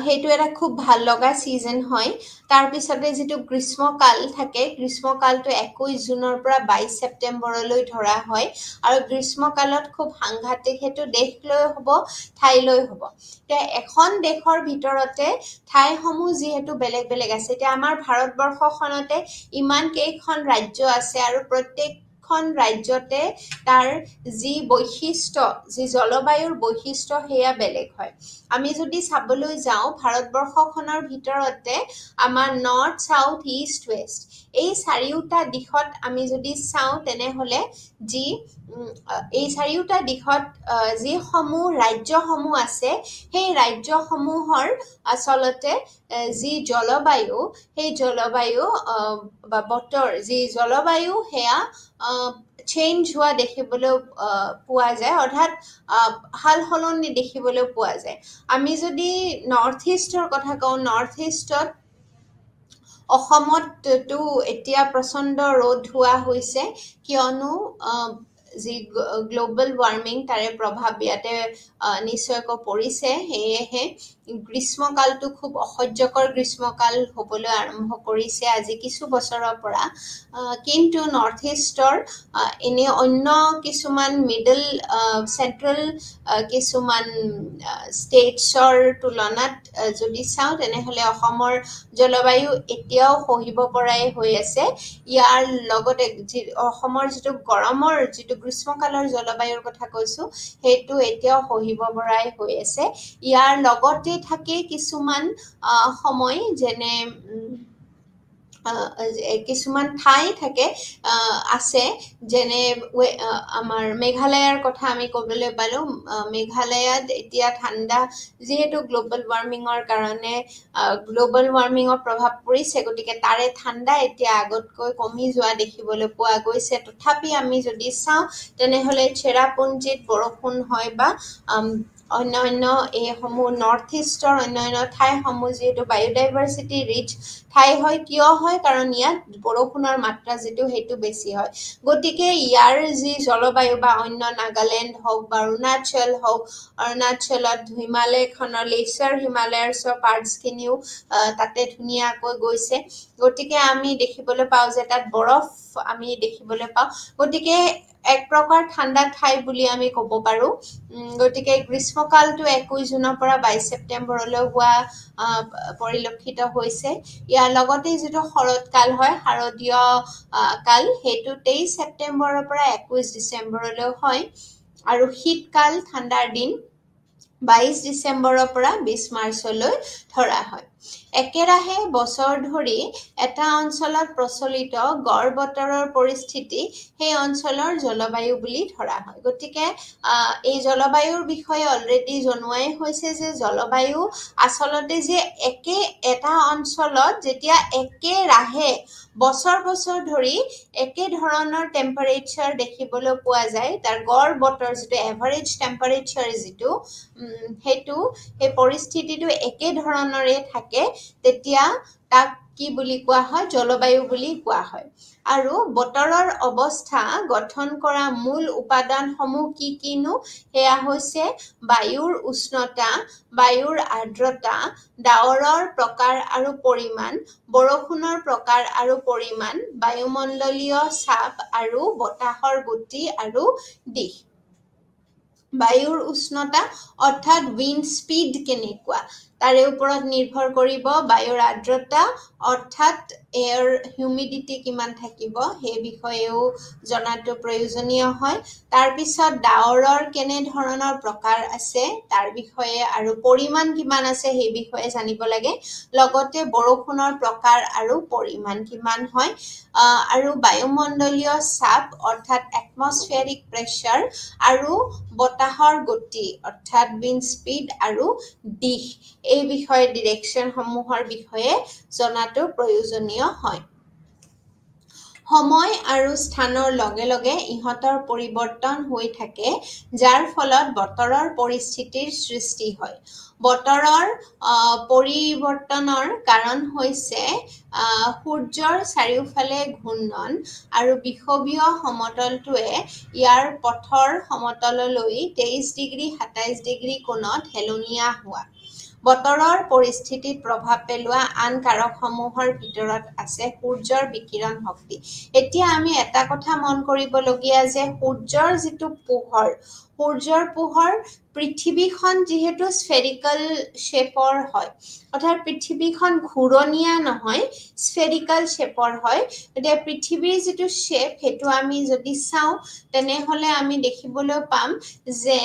সেইটো এটা খুব ভাল লগা সিজন হয় তাৰ পিছতে যেটো গ্ৰীষ্মকাল থাকে গ্ৰীষ্মকালটো 21 জুনৰ পৰা 22 সেপ্টেম্বৰলৈ ধৰা হয় আৰু গ্ৰীষ্মকালত খুব সাংঘাতিক হেতু দেশ লৈ হ'ব ঠাই লৈ হ'ব তে এখন দেশৰ ভিতৰতে ঠাইসমূহ যিহেতু বেলেগ বেলেগ আছে তে আমাৰ ভাৰতবৰ্ষখনতে ইমান কেইখন ৰাজ্য আছে আৰু প্ৰত্যেকখন ৰাজ্যতে তাৰ যি বৈশিষ্ট্য যি জলবায়ুৰ বৈশিষ্ট্য হেয়া বেলেগ হয় আমি যদি চাবলৈ যাওঁ ভাৰতবৰ্ষখনৰ ভিতৰতে আমাৰ নৰ্থ সাউথ ইষ্ট ওয়েষ্ট এই চাৰিওটা দিশত আমি যদি চাওঁ তেনেহলে যি এই চাৰিওটা দিশত যি সমূহ ৰাজ্যসমূহ আছে সেই ৰাজ্যসমূহৰ আচলতে যি জলবায়ু সেই জলবায়ু বা বতৰ যি জলবায়ু হেয়া চেঞ্জ হোৱা দেখিবলৈ পোৱা যায় অৰ্থাৎ হাল হলনি দেখিবলৈ পোৱা যায় আমি যদি নৰ্থ ইষ্টৰ কথা কওঁ নৰ্থ ইষ্টত অসমতটো এতিয়া প্ৰচণ্ড ৰ'দ হোৱা হৈছে কিয়নো যি গ্লোবাল ওয়াৰ্মিং তাৰে প্ৰভাৱ ইয়াতে নিশ্চয়কৈ পৰিছে হেয়েহে গ্ৰীষ্মকালটো খুব অসহ্যকৰ গ্ৰীষ্মকাল হ'বলৈ আৰম্ভ কৰিছে আজি কিছু বছৰৰ পৰা কিন্তু নৰ্থ ইষ্টৰ এনে অন্য কিছুমান মিডল সেন্ট্ৰেল কিছুমান ষ্টেটছৰ তুলনাত যদি চাওঁ তেনেহলে অসমৰ জলবায়ু এতিয়াও সহিব পৰাই হৈ আছে ইয়াৰ লগতে অসমৰ যেটো গৰমৰ যেটো গ্ৰীষ্মকালৰ জলবায়ুৰ কথা কৈছো হেতু এতিয়াও সহিব পৰাই হৈ আছে ইয়াৰ লগতে থাকে কিছুমান সময় যেনে কিছুমান ঠাই থাকে আছে যেনে আমাৰ মেঘালয়ৰ কথা আমি ক'বলৈ পালো মেঘালয়ত এতিয়া ঠাণ্ডা যেহেতু গ্লোবাল ওয়াৰ্মিঙৰ কাৰণে গ্লোবাল ওয়াৰ্মিঙৰ প্ৰভাৱ পৰিছে গতিকে তাৰে ঠাণ্ডা এতিয়া আগতকৈ কমি যোৱা দেখিবলৈ পোৱা গৈছে তথাপি আমি যদি চাওঁ তেনেহলে চেৰাপুঞ্জিত বৰষুণ হয় বা অন্যান্য এইসমূহ নৰ্থ ইষ্টৰ অন্যান্য ঠাইসমূহ যিহেতু বায়োডাইভাৰ্চিটি ৰিচ ঠাই হয় কিয় হয় কাৰণ ইয়াত বৰষুণৰ মাত্ৰা যেটো হেতু বেছি হয় গতিকে ইয়াৰ যি জলবায়ু বা অন্য নাগালেণ্ড হওক বা অৰুণাচল হওক অৰুণাচলত হিমালয়খনৰ লেচাৰ হিমালয়াৰ্ছৰ পাৰ্টছখিনিও তাতে ধুনীয়াকৈ গৈছে গতিকে আমি দেখিবলৈ পাওঁ যে তাত বৰফ আমি দেখিবলৈ পাওঁ গতিকে এক প্ৰকাৰ ঠাণ্ডা ঠাই বুলি আমি ক'ব পাৰো গতিকে গ্ৰীষ্মকালটো 21 জুনৰ পৰা 22 সেপ্টেম্বৰলৈ হোৱা পৰিলক্ষিত হৈছে ইয়াৰ লগতে যেটো শৰৎকাল হয় শাৰদীয় কাল হেতু 23 সেপ্টেম্বৰৰ পৰা 21 ডিসেম্বৰলৈ হয় আৰু শীতকাল ঠাণ্ডাৰ দিন 22 ডিসেম্বৰৰ পৰা 20 মাৰ্চলৈ ধৰা হয় একেৰাহে বছৰ ধৰি এটা অঞ্চলত প্ৰচলিত গড় বতৰৰ পৰিস্থিতি সেই অঞ্চলৰ জলবায়ু বুলি ধৰা হয় গতিকে এই জলবায়ুৰ বিষয়ে অলৰেডি জনোৱাই হৈছে যে জলবায়ু আচলতে যে একে এটা অঞ্চলত যেতিয়া একে ৰাহে বছৰ বছৰ ধৰি একে ধৰণৰ টেম্পাৰেচাৰ দেখিবলৈ পোৱা যায় তাৰ গড় বতৰ যেটো এভাৰেজ টেম্পাৰেচাৰ যেটো হেতু এই পৰিস্থিতিটো একে ধৰণৰে থাকে তেতিয়া তাক কি বুলি কোৱা হয় জলবায়ু বুলি কোৱা হয় আৰু বতৰৰ অৱস্থা গঠন কৰা মূল উপাদানসমূহ কি কিনো হেয়া হৈছে বায়ুৰ উষ্ণতা বায়ুৰ আৰ্দ্ৰতা ডাৱৰৰ প্ৰকাৰ আৰু পৰিমাণ বৰষুণৰ প্ৰকাৰ আৰু পৰিমাণ বায়ুমণ্ডলীয় চাপ আৰু বতাহৰ গতি আৰু দিশ বায়ুৰ উষ্ণতা অৰ্থাৎ উইণ্ড স্পীড কেনেকুৱা তাৰে ওপৰত নিৰ্ভৰ কৰিব বায়ুৰ আৰ্দ্ৰতা অৰ্থাৎ এয়াৰ হিউমিডিটি কিমান থাকিব সেই বিষয়েও জনাটো প্ৰয়োজনীয় হয় তাৰ পিছত ডাৱৰৰ কেনে ধৰণৰ প্ৰকাৰ আছে তাৰ বিষয়ে আৰু পৰিমাণ কিমান আছে সেই বিষয়ে জানিব লাগে লগতে বৰষুণৰ প্ৰকাৰ আৰু পৰিমাণ কিমান হয় আৰু বায়ুমণ্ডলীয় চাপ অৰ্থাৎ এটমস্ফিয়াৰিক প্ৰেছাৰ আৰু বতাহৰ গতি অৰ্থাৎ উইণ্ড স্পীড আৰু দিশ এই বিষয়ে ডিৰেকশন সমূহৰ বিষয়ে জনাটো প্ৰয়োজনীয় হয় সময় আৰু স্থানৰ লগে লগে ইহঁতৰ পৰিৱৰ্তন হৈ থাকে, যাৰ ফলত বতৰৰ পৰিস্থিতিৰ সৃষ্টি হয়। বতৰৰ পৰিৱৰ্তনৰ কাৰণ হৈছে সূৰ্যৰ চাৰিওফালে ঘূৰ্ণন আৰু বিষুৱীয় সমতলটোৱে ইয়াৰ পথৰ সমতললৈ 23 ডিগ্ৰী 27 ডিগ্ৰী কোণত হেলনীয়া হোৱা। বতৰৰ পৰিস্থিতিত প্ৰভাৱ পেলোৱা আন কাৰকসমূহৰ ভিতৰত আছে সূৰ্যৰ বিকিৰণ শক্তি। এতিয়া আমি এটা কথা মন কৰিবলগীয়া যে সূৰ্যৰ যিটো পোহৰ, সূৰ্যৰ পোহৰ পৃথিৱীখন যিহেতু স্ফেৰিকেল শ্বেপৰ হয়, অৰ্থাৎ পৃথিৱীখন ঘূৰণীয়া নহয়, স্ফেৰিকেল শ্বেপৰ হয়। এতিয়া পৃথিৱীৰ যিটো শ্বেপ সেইটো আমি যদি চাওঁ তেনেহ'লে আমি দেখিবলৈ পাম যে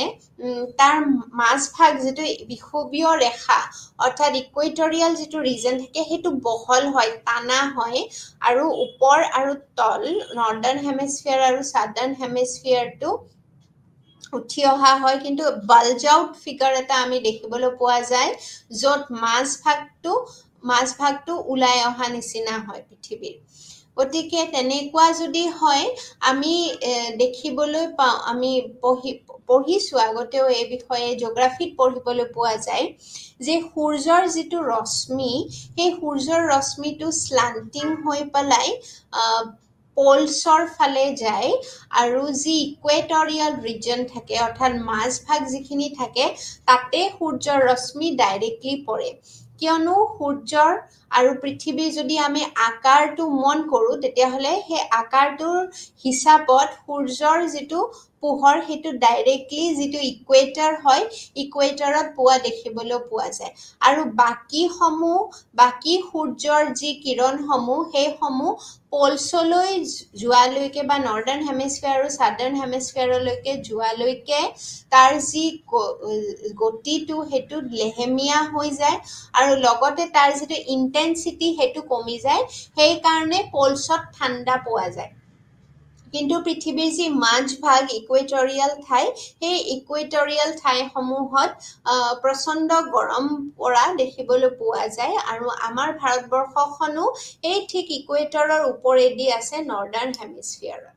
তাৰ মাজভাগ যিটো বিষুৱীয় ৰেখা অৰ্থাৎ ইকুৱেটৰিয়েল যিটো ৰিজন থাকে সেইটো বহল হয়, টানা হয়, আৰু ওপৰ আৰু তল নৰ্দাৰ্ণ হেমিস্ফিয়াৰ আৰু ছাদাৰ্ণ হেমিস্ফিয়াৰটো উঠি অহা হয়, কিন্তু বাল্জ আউট ফিগাৰ এটা আমি দেখিবলৈ পোৱা যায় য'ত মাজভাগটো ওলাই অহা নিচিনা হয় পৃথিৱীৰ। গতিকে তেনেকুৱা যদি হয় আমি দেখিবলৈ পাওঁ, আমি পঢ়িছোঁ আগতেও এই বিষয়ে জিঅ'গ্ৰাফিত পঢ়িবলৈ পোৱা যায় যে সূৰ্যৰ যিটো ৰশ্মি, সেই সূৰ্যৰ ৰশ্মিটো স্লান্টিং হৈ পেলাই পোলছৰ ফালে যায় আৰু যি ইকুৱেটৰিয়েল ৰিজন থাকে অৰ্থাৎ মাজভাগ যিখিনি থাকে তাতে সূৰ্যৰ ৰশ্মি ডাইৰেক্টলি পৰে। কিয়নো সূৰ্যৰ আৰু পৃথিৱীৰ যদি আমি আকাৰটো মন কৰোঁ তেতিয়াহ'লে সেই আকাৰটোৰ হিচাপত সূৰ্যৰ যিটো পোহৰ সেইটো ডাইৰেক্টলি যিটো ইকুৱেটৰ হয়, ইকুৱেটৰত পোৱা দেখিবলৈ পোৱা যায়। আৰু বাকী সূৰ্যৰ যি কিৰণসমূহ সেইসমূহ পোলছলৈ যোৱালৈকে বা নৰ্দাৰ্ণ হেমিস্ফিয়াৰ আৰু ছাদাৰ্ণ হেমিস্ফিয়াৰলৈকে যোৱালৈকে তাৰ যি গতিটো সেইটো লেহেমীয়া হৈ যায় আৰু লগতে তাৰ যিটো ইণ্টেনচিটি সেইটো কমি যায়, সেইকাৰণে পোলছত ঠাণ্ডা পোৱা যায়। কিন্তু পৃথিৱীৰ যি মাজভাগ ইকুৱেটৰিয়েল ঠাই, সেই ইকুৱেটৰিয়েল ঠাইসমূহত প্ৰচণ্ড গৰম পৰা দেখিবলৈ পোৱা যায় আৰু আমাৰ ভাৰতবৰ্ষখনো এই ঠিক ইকুৱেটৰৰ ওপৰেদি আছে নৰ্দাৰ্ণ হেমিস্ফিয়াৰত।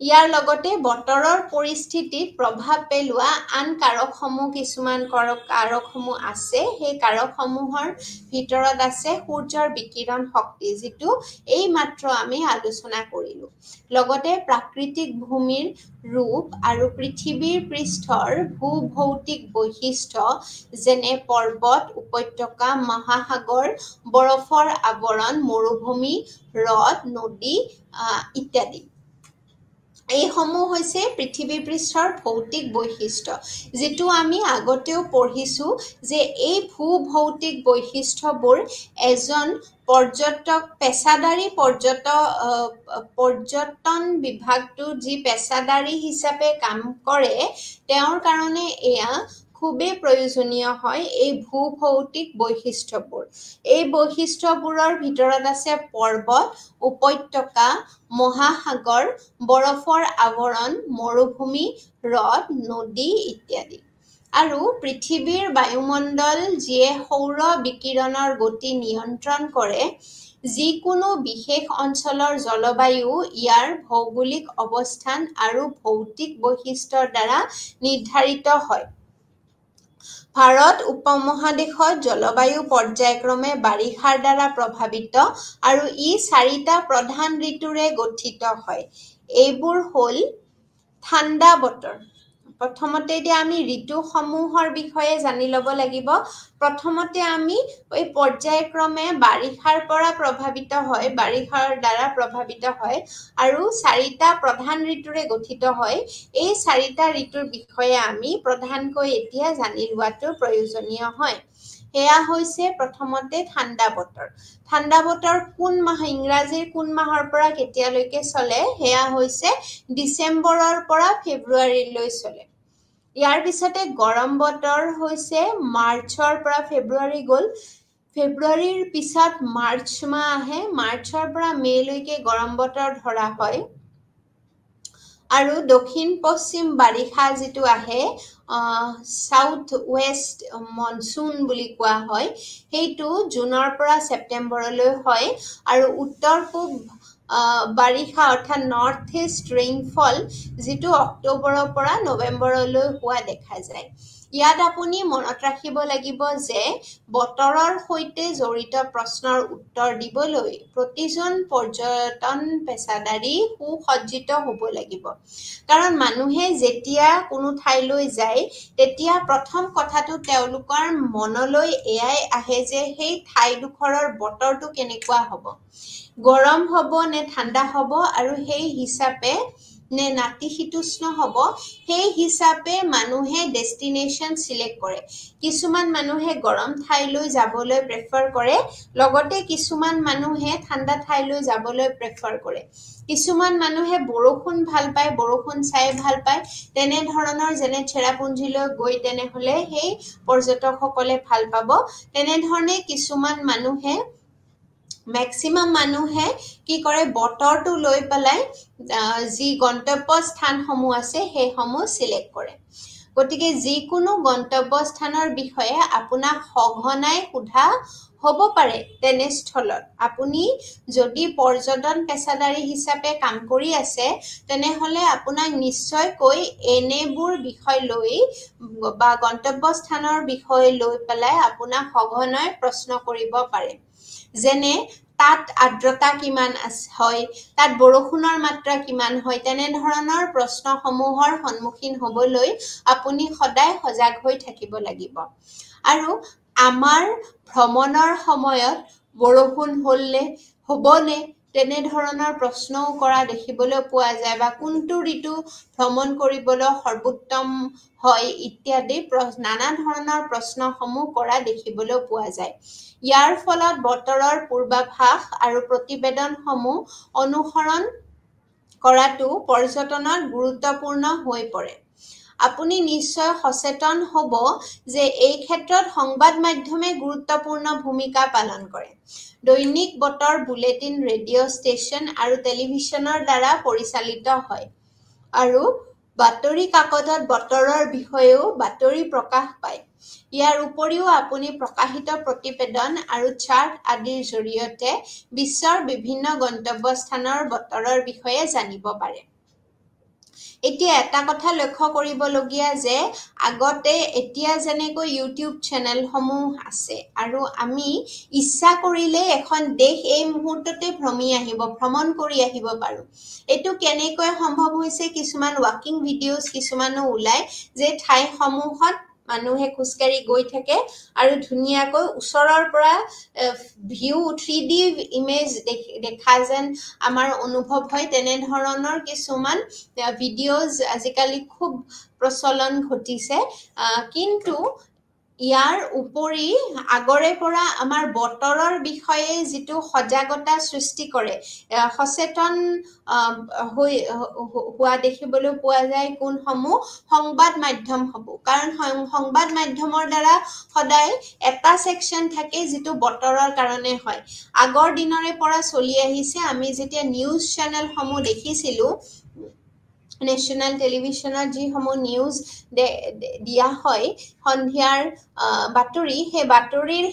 ইয়াৰ লগতে বতৰৰ পৰিস্থিতিত প্ৰভাৱ পেলোৱা আন কিছুমান কাৰকসমূহ আছে। সেই কাৰকসমূহৰ ভিতৰত আছে সূৰ্যৰ বিকিৰণ শক্তি, যিটো এইমাত্ৰ আমি আলোচনা কৰিলোঁ। লগতে প্ৰাকৃতিক ভূমিৰ ৰূপ আৰু পৃথিৱীৰ পৃষ্ঠৰ ভূ-ভৌতিক বৈশিষ্ট্য যেনে পৰ্বত, উপত্যকা, মহাসাগৰ, বৰফৰ আৱৰণ, মৰুভূমি, হ্ৰদ, নদী ইত্যাদি। এইসমূহ হৈছে পৃথিৱী পৃষ্ঠৰ ভৌতিক বৈশিষ্ট্য, যিটো আমি আগতেও পঢ়িছোঁ যে এই ভূ-ভৌতিক বৈশিষ্ট্যবোৰ এজন পেছাদাৰী পৰ্যটন বিভাগটো যি পেছাদাৰী হিচাপে কাম কৰে, তেওঁৰ কাৰণে এয়া খুবেই প্ৰয়োজনীয় হয় এই ভূ-ভৌতিক বৈশিষ্ট্যবোৰ। এই বৈশিষ্ট্যবোৰৰ ভিতৰত আছে পৰ্বত, উপত্যকা, মহাসাগৰ, বৰফৰ আৱৰণ, মৰুভূমি, হ্ৰদ, নদী ইত্যাদি। আৰু পৃথিৱীৰ বায়ুমণ্ডল যিয়ে সৌৰ বিকিৰণৰ গতি নিয়ন্ত্ৰণ কৰে, যিকোনো বিশেষ অঞ্চলৰ জলবায়ু ইয়াৰ ভৌগোলিক অৱস্থান আৰু ভৌতিক বৈশিষ্ট্যৰ দ্বাৰা নিৰ্ধাৰিত হয়। ভাৰত উপমহাদেশত জলবায়ু পৰ্যায়ক্ৰমে বাৰিষাৰ দ্বাৰা প্ৰভাৱিত আৰু ই 4টা প্ৰধান ঋতুৰে গঠিত হয়। এইবোৰ হ'ল ঠাণ্ডা বতৰ। প্ৰথমতে এতিয়া আমি ঋতুসমূহৰ বিষয়ে জানি ল'ব লাগিব। প্ৰথমতে আমি এই পৰ্যায়ক্ৰমে বাৰিষাৰ দ্বাৰা প্ৰভাৱিত হয় আৰু 4টা প্ৰধান ঋতুৰে গঠিত হয়। এই 4টা ঋতুৰ বিষয়ে আমি প্ৰধানকৈ এতিয়া জানি লোৱাটো প্ৰয়োজনীয় হয়। সেয়া হৈছে প্ৰথমতে ঠাণ্ডা বতৰ। ঠাণ্ডা বতৰ ইংৰাজীৰ কোন মাহৰ পৰা কেতিয়ালৈকে চলে? সেয়া হৈছে ডিচেম্বৰৰ পৰা ফেব্ৰুৱাৰীলৈ চলে। ইয়াৰ পিছতে গৰম বতৰ হৈছে মাৰ্চৰ পৰা ফেব্ৰুৱাৰী গ'ল। ফেব্ৰুৱাৰীৰ পিছত মাৰ্চ মাহ আহে, মাৰ্চৰ পৰা মে'লৈকে গৰম বতৰ ধৰা হয়। আৰু দক্ষিণ পশ্চিম বাৰিষা যিটো আহে, চাউথ ৱেষ্ট মনচুন বুলি কোৱা হয়, সেইটো জুনৰ পৰা ছেপ্টেম্বৰলৈ হয়। আৰু উত্তৰ পূব বাৰিষা অৰ্থাৎ নৰ্থ ইষ্ট ৰেইনফল যিটো অক্টোবৰৰ পৰা নৱেম্বৰলৈ হোৱা দেখা যায়। ইয়াত আপুনি মনত ৰাখিব লাগিব যে বতৰৰ সৈতে জড়িত প্ৰশ্নৰ উত্তৰ দিবলৈ প্ৰতিজন পৰ্যটন পেছাদাৰী সুসজ্জিত হ'ব লাগিব। কাৰণ মানুহে যেতিয়া কোনো ঠাইলৈ যায় তেতিয়া প্ৰথম কথাটো তেওঁলোকৰ মনলৈ এয়াই আহে যে সেই ঠাইডোখৰৰ বতৰটো কেনেকুৱা হ'ব, গৰম হ'ব নে ঠাণ্ডা হ'ব, আৰু সেই হিচাপে নে নাতিশীতোষ্ণ হ'ব, সেই হিচাপে মানুহে ডেষ্টিনেশ্যন চিলেক্ট কৰে। কিছুমান মানুহে গৰম ঠাইলৈ যাবলৈ প্ৰেফাৰ কৰে, লগতে কিছুমান মানুহে ঠাণ্ডা ঠাইলৈ যাবলৈ প্ৰেফাৰ কৰে। কিছুমান মানুহে বৰষুণ ভাল পায়, বৰষুণ চাই ভাল পায়, তেনেধৰণৰ যেনে চেৰাপুঞ্জীলৈ গৈ তেনেহ'লে সেই পৰ্যটকসকলে ভাল পাব। তেনেধৰণে কিছুমান মানুহে মেক্সিমাম মানুহে কি কৰে, বতৰটো লৈ পেলাই যি গন্তব্য স্থানসমূহ আছে সেইসমূহ চিলেক্ট কৰে। গতিকে যিকোনো গন্তব্য স্থানৰ বিষয়ে আপোনাক সঘনাই সোধা হ'ব পাৰে তেনেস্থলত আপুনি যদি পৰ্যটন পেছাদাৰী হিচাপে কাম কৰি আছে তেনেহ'লে আপোনাক নিশ্চয়কৈ এনেবোৰ বিষয় লৈ বা গন্তব্য স্থানৰ বিষয় লৈ পেলাই আপোনাক সঘনাই প্ৰশ্ন কৰিব পাৰে। যেনে তাত আৰ্দ্ৰতা কিমান হয়, তাত বৰষুণৰ মাত্ৰা কিমান হয়, তেনেধৰণৰ প্ৰশ্নসমূহৰ সন্মুখীন হ'বলৈ আপুনি সদায় সজাগ হৈ থাকিব লাগিব। আৰু আমাৰ ভ্ৰমণৰ সময়ত বৰষুণ হ'বনে তেনেধৰণৰ প্ৰশ্নও কৰা দেখিবলৈ পোৱা যায়, বা কোনটো ঋতু ভ্ৰমণ কৰিবলৈ সৰ্বোত্তম হয় ইত্যাদি নানা ধৰণৰ প্ৰশ্নসমূহ কৰা দেখিবলৈ পোৱা যায়। ইয়াৰ ফলত বতৰৰ পূৰ্বাভাস আৰু প্ৰতিবেদনসমূহ অনুসৰণ কৰাটো পৰ্যটনত গুৰুত্বপূৰ্ণ হৈ পৰে। আপুনি নিশ্চয় সচেতন হ'ব যে এই ক্ষেত্ৰত সংবাদ মাধ্যমে গুৰুত্বপূৰ্ণ ভূমিকা পালন কৰে। দৈনিক বতৰ বুলেটিন ৰেডিঅ' ষ্টেচন আৰু টেলিভিছনৰ দ্বাৰা পৰিচালিত হয়, আৰু বাতৰি কাকতত বতৰৰ বিষয়েও বাতৰি প্ৰকাশ পায়। ইয়াৰ উপৰিও আপুনি প্ৰকাশিত প্ৰতিবেদন আৰু চাৰ্ট আদিৰ জৰিয়তে বিশ্বৰ বিভিন্ন গন্তব্যস্থানৰ বতৰৰ বিষয়ে জানিব পাৰে। এতিয়া এটা কথা লক্ষ্য কৰিবলগীয়া যে আগতে এতিয়া যেনেকৈ ইউটিউব চেনেলসমূহ আছে আৰু আমি ইচ্ছা কৰিলে এখন দেশ এই মুহূৰ্ততে ভ্ৰমণ কৰি আহিব পাৰোঁ। এইটো কেনেকৈ সম্ভৱ হৈছে, কিছুমান ৱাকিং ভিডিঅ'জ কিছুমানো ওলায় যে ঠাইসমূহত মানুহে খোজকাঢ়ি গৈ থাকে আৰু ধুনীয়াকৈ ওচৰৰ পৰা ভিউ 3D ইমেজ দেখা যেন আমাৰ অনুভৱ হয়। তেনেধৰণৰ কিছুমান ভিডিঅ'জ আজিকালি খুব প্ৰচলন ঘটিছে। কিন্তু ইয়াৰ উপৰি আগৰে পৰা আমাৰ বতৰৰ বিষয়ে যিটো সজাগতা সৃষ্টি কৰে, সচেতন হোৱা দেখিবলৈ পোৱা যায় কোনসমূহ সংবাদ মাধ্যমসমূহ। কাৰণ সংবাদ মাধ্যমৰ দ্বাৰা সদায় এটা ছেকশ্যন থাকে যিটো বতৰৰ কাৰণে হয়। আগৰ দিনৰে পৰা চলি আহিছে, আমি যেতিয়া নিউজ চেনেলসমূহ দেখিছিলোঁ, নেশ্যনেল টেলিভিছনত যিসমূহ নিউজ দিয়া হয় সন্ধিয়াৰ বাতৰি, সেই বাতৰিৰ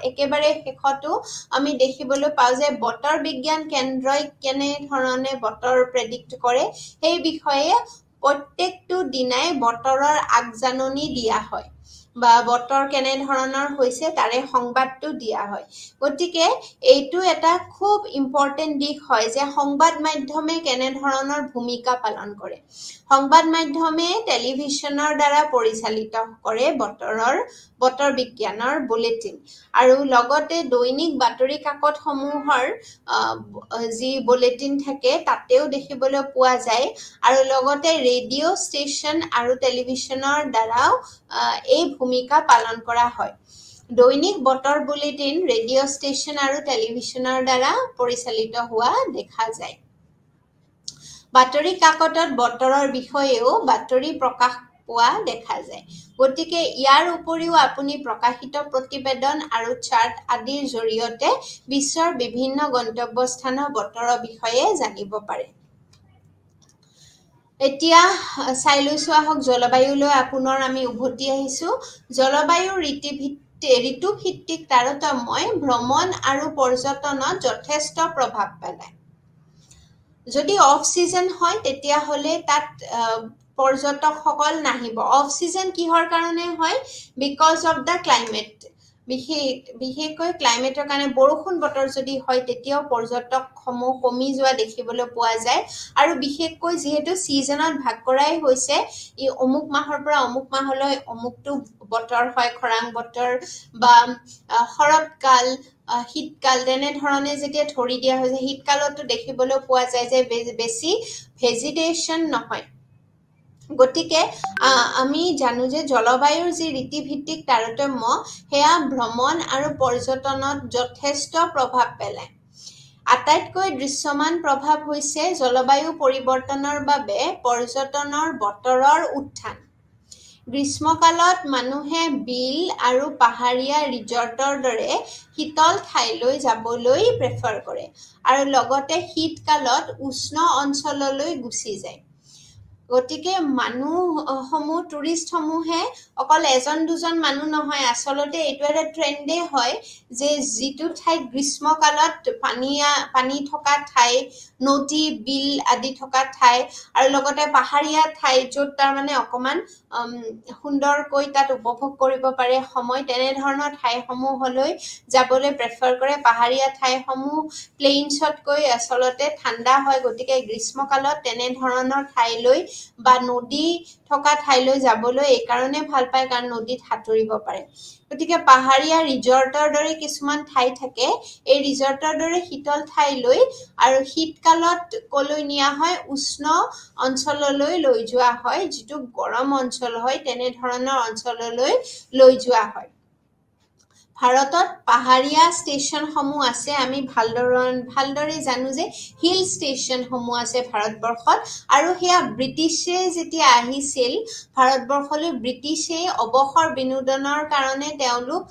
একেবাৰে শেষতো আমি দেখিবলৈ পাওঁ যে বতৰ বিজ্ঞান কেন্দ্ৰই কেনেধৰণে বতৰ প্ৰেডিক্ট কৰে সেই বিষয়ে প্ৰত্যেকটো দিনাই বতৰৰ আগজাননী দিয়া হয়, বা বতৰ কেনেধৰণৰ হৈছে তাৰে সংবাদটো দিয়া হয়। গতিকে এইটো এটা খুব ইম্পৰ্টেণ্ট দিশ হয় যে সংবাদ মাধ্যমে কেনেধৰণৰ ভূমিকা পালন কৰে। সংবাদ মাধ্যমে টেলিভিছনৰ দ্বাৰা পৰিচালিত কৰে বতৰ বিজ্ঞানৰ বুলেটিন, আৰু লগতে দৈনিক বাতৰি কাকতসমূহৰ যি বুলেটিন থাকে তাতেও দেখিবলৈ পোৱা যায়, আৰু লগতে ৰেডিঅ' ষ্টেচন আৰু টেলিভিছনৰ দ্বাৰাও এই ভূমিকা পালন কৰা হয়। দৈনিক বতৰ বুলেটিন ৰেডিঅ' ষ্টেচন আৰু টেলিভিছনৰ দ্বাৰা পৰিচালিত হোৱা দেখা যায়। বাতৰি কাকতত বতৰৰ বিষয়েও বাতৰি প্ৰকাশ পোৱা দেখা যায়। গতিকে ইয়াৰ উপৰিও আপুনি প্ৰকাশিত প্ৰতিবেদন আৰু চাৰ্ট আদিৰ জৰিয়তে বিশ্বৰ বিভিন্ন গন্তব্যস্থানৰ বতৰৰ বিষয়ে জানিব পাৰে। এতিয়া চাই লৈছোঁ আহক জলবায়ুলৈ পুনৰ আমি উভতি আহিছোঁ। জলবায়ুৰ ঋতুভিত্তিক তাৰতম্যই ভ্ৰমণ আৰু পৰ্যটনত যথেষ্ট প্ৰভাৱ পেলায়। যদি অফ সিজন হয় তেতিয়াহ'লে তাত পৰ্যটকসকল নাহিব। অফ সিজন কিহৰ কাৰণে হয়? Because of the climate. বিশেষকৈ ক্লাইমেটৰ কাৰণে বৰষুণ বতৰ যদি হয় তেতিয়াও পৰ্যটকসমূহ কমি যোৱা দেখিবলৈ পোৱা যায়। আৰু বিশেষকৈ যিহেতু ছিজনত ভাগ কৰাই হৈছে, ই অমুক মাহৰ পৰা অমুক মাহলৈ অমুকটো বতৰ হয়, খৰাং বতৰ বা শৰৎকাল, শীতকাল, তেনেধৰণে যেতিয়া ধৰি দিয়া হৈছে, শীতকালতো দেখিবলৈ পোৱা যায় যে বেছি ভেজিটেশ্যন নহয়। গতিকে আমি জানো যে জলবায়ুৰ যি ঋতুভিত্তিক তাৰতম্য সেয়া ভ্ৰমণ আৰু পৰ্যটনত যথেষ্ট প্ৰভাৱ পেলায়। আটাইতকৈ দৃশ্যমান প্ৰভাৱ হৈছে জলবায়ু পৰিৱৰ্তনৰ বাবে পৰ্যটনৰ বতৰৰ উত্থান। গ্ৰীষ্মকালত মানুহে বিল আৰু পাহাৰীয়া ৰিজৰ্টৰ দৰে শীতল ঠাইলৈ যাবলৈ প্ৰেফাৰ কৰে আৰু লগতে শীতকালত উষ্ণ অঞ্চললৈ গুচি যায়। গতিকে মানুহসমূহ, টুৰিষ্টসমূহে অকল এজন দুজন মানুহ নহয়, আচলতে এইটো এটা ট্ৰেণ্ডে হয় যে যিটো ঠাইত গ্ৰীষ্মকালত পানী থকা ঠাই, নদী, বিল আদি থকা ঠাই আৰু লগতে পাহাৰীয়া ঠাই য'ত তাৰমানে অকণমান সুন্দৰকৈ তাত উপভোগ কৰিব পাৰে সময়, তেনেধৰণৰ ঠাইসমূহলৈ যাবলৈ প্ৰেফাৰ কৰে। পাহাৰীয়া ঠাইসমূহ প্লেইনছতকৈ আচলতে ঠাণ্ডা হয়, গতিকে গ্ৰীষ্মকালত তেনেধৰণৰ ঠাইলৈ বা নদী থকা ঠাইলৈ যাবলৈ এইকাৰণে ভাল পায় কাৰণ নদীত সাঁতুৰিব পাৰে। গতিকে পাহাৰীয়া ৰিজৰ্টৰ দৰে কিছুমান ঠাই থাকে, এই ৰিজৰ্টৰ দৰে শীতল ঠাইলৈ আৰু শীতকালত কলৈ নিয়া হয়? উষ্ণ অঞ্চললৈ লৈ যোৱা হয়, যিটো গৰম অঞ্চল হয়, তেনেধৰণৰ অঞ্চললৈ লৈ যোৱা হয়। ভাৰতত পাহাৰীয়া ষ্টেচনসমূহ আছে। আমি ভালদৰে জানো যে হিল ষ্টেচনসমূহ আছে ভাৰতবৰ্ষত, আৰু সেয়া ব্ৰিটিছে যেতিয়া আহিছিল ভাৰতবৰ্ষলৈ, ব্ৰিটিছে অৱসৰ বিনোদনৰ কাৰণে তেওঁলোক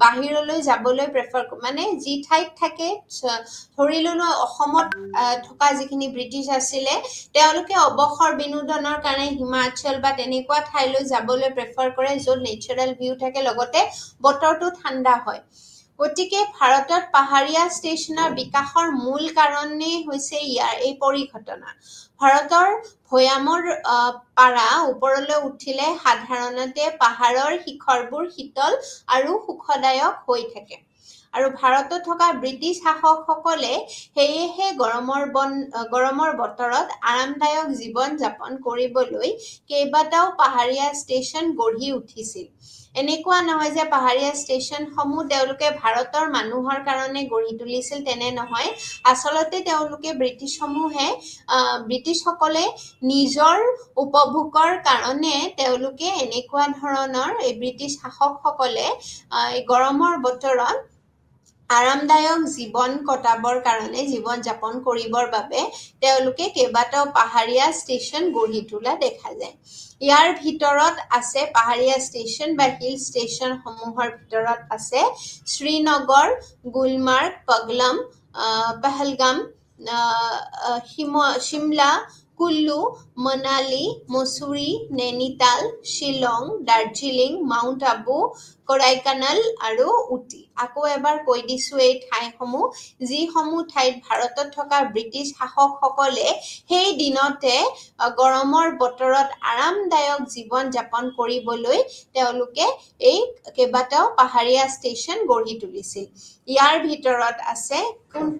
বাহিৰলৈ যাবলৈ প্ৰেফাৰ, মানে যি ঠাইত থাকে, ধৰি ললো অসমত থকা যিখিনি ব্ৰিটিছ আছিলে তেওঁলোকে অৱসৰ বিনোদনৰ কাৰণে হিমাচল বা তেনেকুৱা ঠাইলৈ যাবলৈ প্ৰেফাৰ কৰে য'ত নেচাৰেল ভিউ থাকে, লগতে বতৰটো ঠাণ্ডা হয়। গতিকে ভাৰতত পাহাৰীয়া ষ্টেচনৰ বিকাশৰ মূল কাৰণেই হৈছে ইয়াৰ এই পৰিঘটনা। ভাৰতৰ ভৈয়ামৰ পাৰা ওপৰলৈ উঠিলে সাধাৰণতে পাহাৰৰ শিখৰবোৰ শীতল আৰু সুখদায়ক হৈ থাকে। আৰু ভাৰতত থকা ব্ৰিটিছ শাসকসকলে সেয়েহে গৰমৰ বতৰত আৰামদায়ক জীৱন যাপন কৰিবলৈ কেইবাটাও পাহাৰীয়া ষ্টেচন গঢ়ি উঠিছিল। এনেকুৱা নহয় যে পাহাৰীয়া ষ্টেচনসমূহ তেওঁলোকে ভাৰতৰ মানুহৰ কাৰণে গঢ়ি তুলিছিল, তেনে নহয়। আচলতে তেওঁলোকে ব্ৰিটিছসকলে নিজৰ উপভোগৰ কাৰণে তেওঁলোকে এনেকুৱা ধৰণৰ, এই ব্ৰিটিছ শাসকসকলে গৰমৰ বতৰত আৰামদায়ক জীৱন কটাবৰ কাৰণে, জীৱন যাপন কৰিবৰ বাবে তেওঁলোকে কেইবাটাও পাহাৰীয়া ষ্টেচন গঢ়ি তোলা দেখা যায়। ইয়াৰ ভিতৰত আছে পাহাৰীয়া ষ্টেচন বা হিল ষ্টেচন সমূহৰ ভিতৰত আছে শ্ৰীনগৰ, গুলমাৰ্গ, পহলগাম, শিমলা, কুল্লু, মনালী, মছুৰী, নৈনিতাল, শ্বিলং, দাৰ্জিলিং, মাউণ্ট আবু, কৰাইকানাল আৰু উটি। আকৌ এবাৰ কৈ দিছো এই ঠাইসমূহ, যিসমূহ ঠাইত ভাৰতত থকা ব্ৰিটিছ শাসকসকলে সেই দিনতে গৰমৰ বতৰত আৰামদায়ক জীৱন যাপন কৰিবলৈ তেওঁলোকে এই কেইবাটাও পাহাৰীয়া ষ্টেচন গঢ়ি তুলিছিল। ইয়াৰ ভিতৰত আছে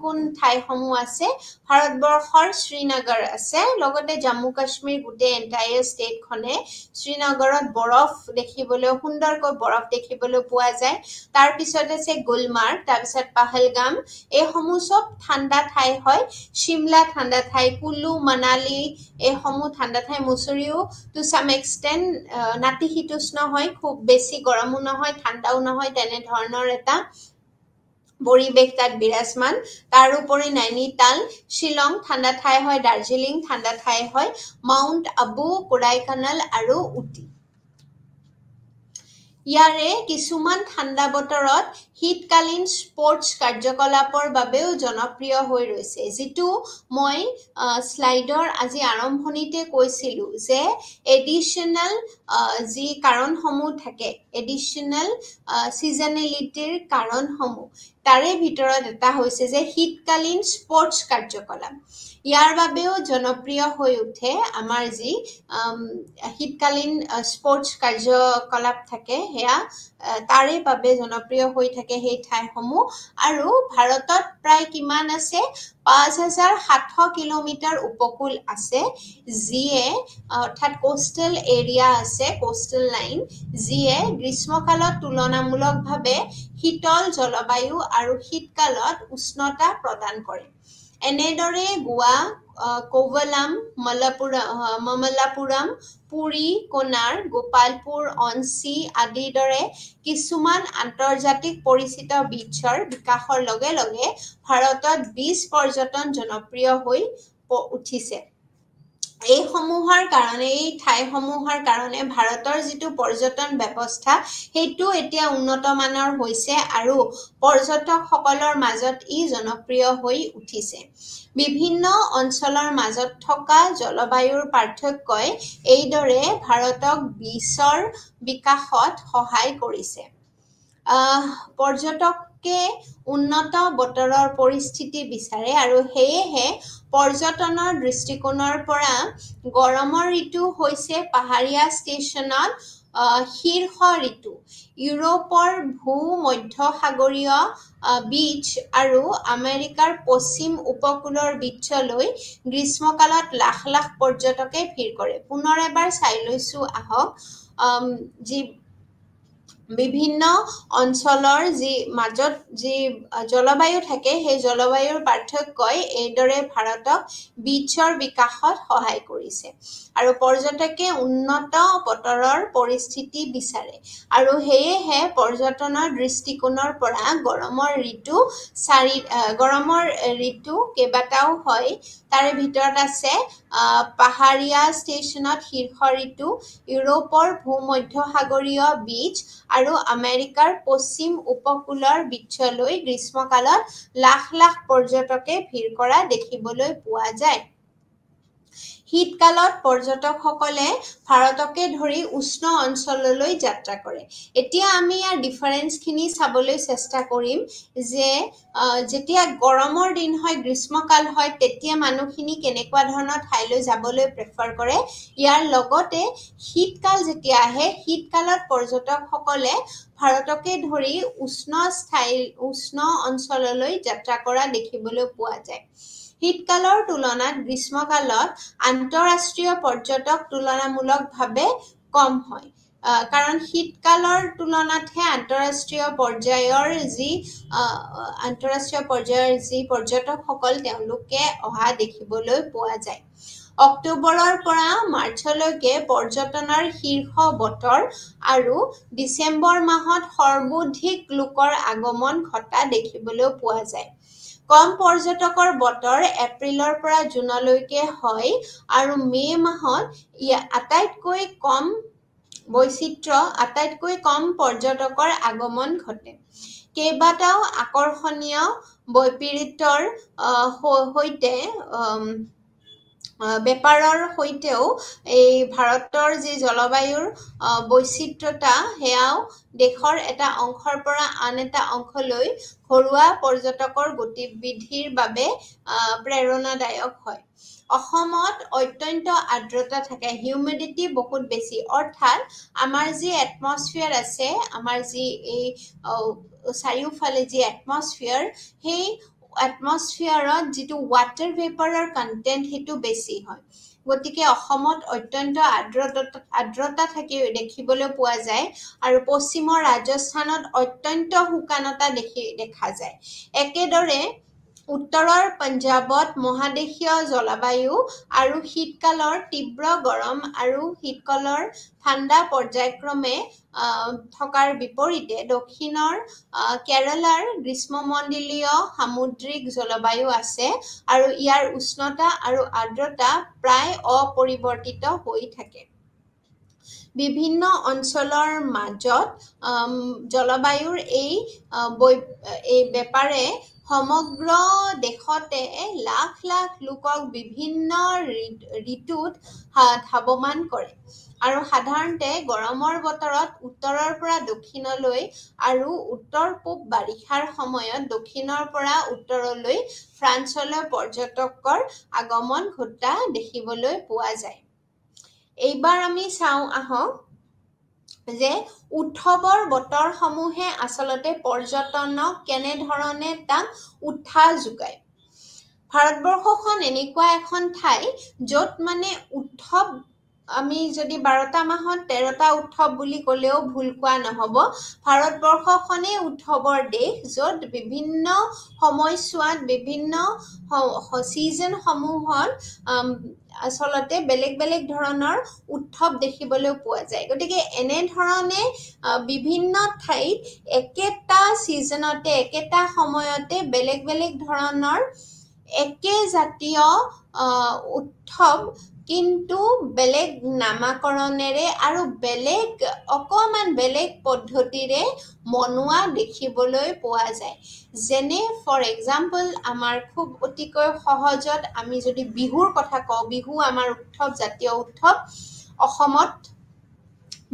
কোন ঠাইসমূহ আছে? ভাৰতবৰ্ষৰ শ্ৰীনগৰ আছে, লগতে জম্মু কাশ্মীৰ গোটেই এণ্টায়াৰ ষ্টেটখনে শ্ৰীনগৰত সুন্দৰকৈ বৰফ দেখিবলৈ পোৱা যায়। তাৰপিছত আছে গুলমাৰ্গ, তাৰপিছত পহলগাম, এইসমূহ চব ঠাণ্ডা ঠাই হয়। শিমলা ঠাণ্ডা ঠাই, কুল্লু, মনালী এইসমূহ ঠাণ্ডা ঠাই, মছুৰীও টু চাম এক্সটেণ্ট নাতিশীতোষ্ণ হয়, খুব বেছি গৰমো নহয় ঠাণ্ডাও নহয়, তেনেধৰণৰ এটা পৰিৱেশ তাত বিৰাজমান। তাৰোপৰি নৈনিতাল, শ্বিলং ঠাণ্ডা ঠাই হয়, দাৰ্জিলিং ঠাণ্ডা ঠাই হয়, মাউণ্ট আবু, কোডাইকানাল আৰু উটি। ইয়াৰে কিছুমান ঠাণ্ডা বতৰত শীতকালীন স্পৰ্টছ কাৰ্যকলাপৰ বাবেও জনপ্ৰিয় হৈ ৰৈছে, যিটো মই শ্লাইডৰ আজি আৰম্ভণিতে কৈছিলো যে এডিশ্যনেল যি কাৰণসমূহ থাকে, এডিশ্যনেল ছিজনেলিটিৰ কাৰণসমূহ, তাৰে ভিতৰত এটা হৈছে যে শীতকালীন স্পৰ্টছ কাৰ্যকলাপ ইয়াৰ বাবেও জনপ্ৰিয় হৈ উঠে আমাৰ যি শীতকালীন স্পৰ্টছ কাৰ্যকলাপ থাকে সেয়া তাৰে বাবে জনপ্ৰিয় হৈ থাকে সেই ঠাইসমূহ আৰু ভাৰতত প্ৰায় কিমান আছে 5700 কিলোমিটাৰ উপকূল আছে যিয়ে অৰ্থাৎ কোষ্টেল এৰিয়া আছে কোষ্টেল লাইন যিয়ে গ্ৰীষ্মকালত তুলনামূলকভাৱে শীতল জলবায়ু আৰু শীতকালত উষ্ণতা প্ৰদান কৰে এনেদৰে গোৱা কোভালাম মমল্লাপুৰম পুৰী কোনাৰ গোপালপুৰ অঞ্চি আদিৰ দৰে কিছুমান আন্তৰ্জাতিক পৰিচিত বিচৰ বিকাশৰ লগে লগে ভাৰতত বীজ পৰ্যটন জনপ্ৰিয় হৈ উঠিছে এই ঠাইসমূহৰ কাৰণে ভাৰতৰ যিটো পৰ্যটন ব্যৱস্থা সেইটো এতিয়া উন্নত মানৰ হৈছে আৰু পৰ্যটকসকলৰ মাজত ই জনপ্ৰিয় হৈ উঠিছে বিভিন্ন অঞ্চলৰ মাজত থকা জলবায়ুৰ পাৰ্থক্যই এইদৰে ভাৰতক বিশ্বৰ বিকাশত সহায় কৰিছে পৰ্যটকে উন্নত বতৰৰ পৰিস্থিতি বিচাৰে আৰু সেয়েহে পৰ্যটনৰ দৃষ্টিকোণৰ পৰা গৰমৰ ঋতু হৈছে পাহাৰীয়া ষ্টেচনত শীৰ্ষ ঋতু ইউৰোপৰ ভূমধ্যসাগৰীয় বিচ আৰু আমেৰিকাৰ পশ্চিম উপকূলৰ বিচলৈ গ্ৰীষ্মকালত লাখ লাখ পৰ্যটকে ভিৰ কৰে পুনৰ এবাৰ চাই লৈছো আহক যি বিভিন্ন অঞ্চলৰ যি মাজত যি জলবায়ু থাকে সেই জলবায়ুৰ পাৰ্থক্যই এইদৰে ভাৰতক বিচৰ বিকাশত সহায় কৰিছে আৰু পৰ্যটকে উন্নত বতৰৰ পৰিস্থিতি বিচাৰে আৰু সেয়েহে পৰ্যটনৰ দৃষ্টিকোণৰ পৰা গৰমৰ ঋতু কেইবাটাও হয় তাৰে ভিতৰত আছে পাহাৰীয়া ষ্টেচনত শীৰ্ষ ঋতু ইউৰোপৰ ভূমধ্যসাগৰীয় বিচ আৰু আমেৰিকাৰ পশ্চিম উপকূলৰ বিচলৈ গ্ৰীষ্মকালত লাখ লাখ পৰ্যটকে ভিৰ কৰা দেখিবলৈ পোৱা যায় শীতকালত পৰ্যটকসকলে ভাৰতকে ধৰি উষ্ণ অঞ্চললৈ যাত্ৰা কৰে এতিয়া আমি ইয়াৰ ডিফাৰেন্সখিনি চাবলৈ চেষ্টা কৰিম যে যেতিয়া গৰমৰ দিন হয় গ্ৰীষ্মকাল হয় তেতিয়া মানুহখিনি কেনেকুৱা ধৰণৰ ঠাইলৈ যাবলৈ প্ৰেফাৰ কৰে ইয়াৰ লগতে শীতকাল যেতিয়া আহে শীতকালত পৰ্যটকসকলে ভাৰতকে ধৰি উষ্ণ অঞ্চললৈ যাত্ৰা কৰা দেখিবলৈ পোৱা যায় শীতকালৰ তুলনাত গ্ৰীষ্মকালত আন্তঃৰাষ্ট্ৰীয় পৰ্যটক তুলনামূলকভাৱে কম হয় কাৰণ শীতকালৰ তুলনাতহে আন্তঃৰাষ্ট্ৰীয় পৰ্যায়ৰ যি পৰ্যটকসকল তেওঁলোকে অহা দেখিবলৈ পোৱা যায় অক্টোবৰৰ পৰা মাৰ্চলৈকে পৰ্যটনৰ শীৰ্ষ বতৰ আৰু ডিচেম্বৰ মাহত সৰ্বাধিক লোকৰ আগমন ঘটা দেখিবলৈ পোৱা যায় কম পৰ্যটকৰ বতৰ এপ্ৰিলৰ পৰা জুনলৈকে হয় আৰু মে মাহত আটাইতকৈ কম পৰ্যটকৰ আগমন ঘটে কেইবাটাও আকৰ্ষণীয় বৈপৰীত্যৰ সৈতে বেপাৰৰ সৈতেও এই ভাৰতৰ যি জলবায়ুৰ বৈচিত্ৰতা সেয়াও দেশৰ এটা অংশৰ পৰা আন এটা অংশলৈ ঘৰুৱা পৰ্যটকৰ গতিবিধিৰ বাবে প্ৰেৰণাদায়ক হয় অসমত অত্যন্ত আৰ্দ্ৰতা থাকে হিউমিডিটি বহুত বেছি অৰ্থাৎ আমাৰ যি এটমস্ফিয়াৰ আছে আমাৰ যি এই চাৰিওফালে যি এটমস্ফিয়াৰ সেই এটমস্ফিয়াৰত যিটো ৱাটাৰ ভেপাৰৰ কন্টেন্ট সেইটো বেছি হয় গতিকে অসমত অত্যন্ত আৰ্দ্ৰতা থাকি দেখিবলৈ পোৱা যায় আৰু পশ্চিমৰ ৰাজস্থানত অত্যন্ত শুকানতা দেখা যায় একেদৰে উত্তৰৰ পঞ্জাৱত মহাদেশীয় জলবায়ু আৰু শীতকালৰ তীব্ৰ গৰম আৰু শীতকালৰ ঠাণ্ডা পৰ্যায়ক্ৰমে থকাৰ বিপৰীতে দক্ষিণৰ কেৰালাৰ গ্ৰীষ্মমণ্ডলীয় সামুদ্ৰিক জলবায়ু আছে আৰু ইয়াৰ উষ্ণতা আৰু আৰ্দ্ৰতা প্ৰায় অপৰিৱৰ্তিত হৈ থাকে বিভিন্ন অঞ্চলৰ মাজত জলবায়ুৰ এই বেপাৰে সমগ্ৰ দেশতে লাখ লাখ লোকক বিভিন্ন ঋতুত ধাৱমান কৰে আৰু সাধাৰণতে গৰমৰ বতৰত উত্তৰৰ পৰা দক্ষিণলৈ আৰু উত্তৰ পূব বাৰিষাৰ সময়ত দক্ষিণৰ পৰা উত্তৰলৈ ফ্ৰান্সলৈ পৰ্যটকৰ আগমন ঘটা দেখিবলৈ পোৱা যায়। এইবাৰ আমি চাওঁ আহক যে উৎসৱৰ বতৰসমূহে আচলতে পৰ্যটনক কেনেধৰণে তাক উৎসাহ যোগায়। ভাৰতবৰ্ষখন এনেকুৱা এখন ঠাই য'ত মানে উৎসৱ আমি যদি 12টা মাহত 13টা উৎসৱ বুলি ক'লেও ভুল কোৱা নহ'ব। ভাৰতবৰ্ষখনেই উৎসৱৰ দেশ, য'ত বিভিন্ন সময়ছোৱাত বিভিন্ন ছিজনসমূহত আচলতে বেলেগ বেলেগ ধৰণৰ উৎসৱ দেখিবলৈ পোৱা যায়। গতিকে এনেধৰণে বিভিন্ন ঠাইত একেটা ছিজনতে একেটা সময়তে বেলেগ বেলেগ ধৰণৰ একে জাতীয় উৎসৱ কিন্তু বেলেগ নামাকৰণেৰে আৰু অকণমান বেলেগ পদ্ধতিৰে মনোৱা দেখিবলৈ পোৱা যায়। যেনে ফৰ এক্সাম্পল আমাৰ খুব অতিকৈ সহজত আমি যদি বিহুৰ কথা কওঁ, বিহু আমাৰ উৎসৱ, জাতীয় উৎসৱ। অসমত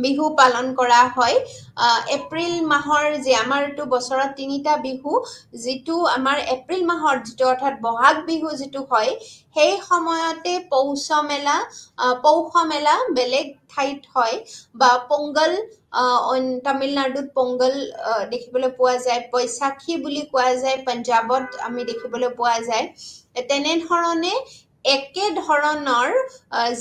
বিহু পালন কৰা হয় এপ্ৰিল মাহৰ যে আমাৰটো বছৰত 3টা বিহু, যিটো আমাৰ এপ্ৰিল মাহৰ যিটো অৰ্থাৎ বহাগ বিহু যিটো হয়, সেই সময়তে পৌষ মেলা বেলেগ ঠাইত হয় বা পংগল তামিলনাডুত পংগল দেখিবলৈ পোৱা যায়, বৈশাখী বুলি কোৱা যায় পঞ্জাৱত আমি দেখিবলৈ পোৱা যায়। তেনেধৰণে একে ধৰণৰ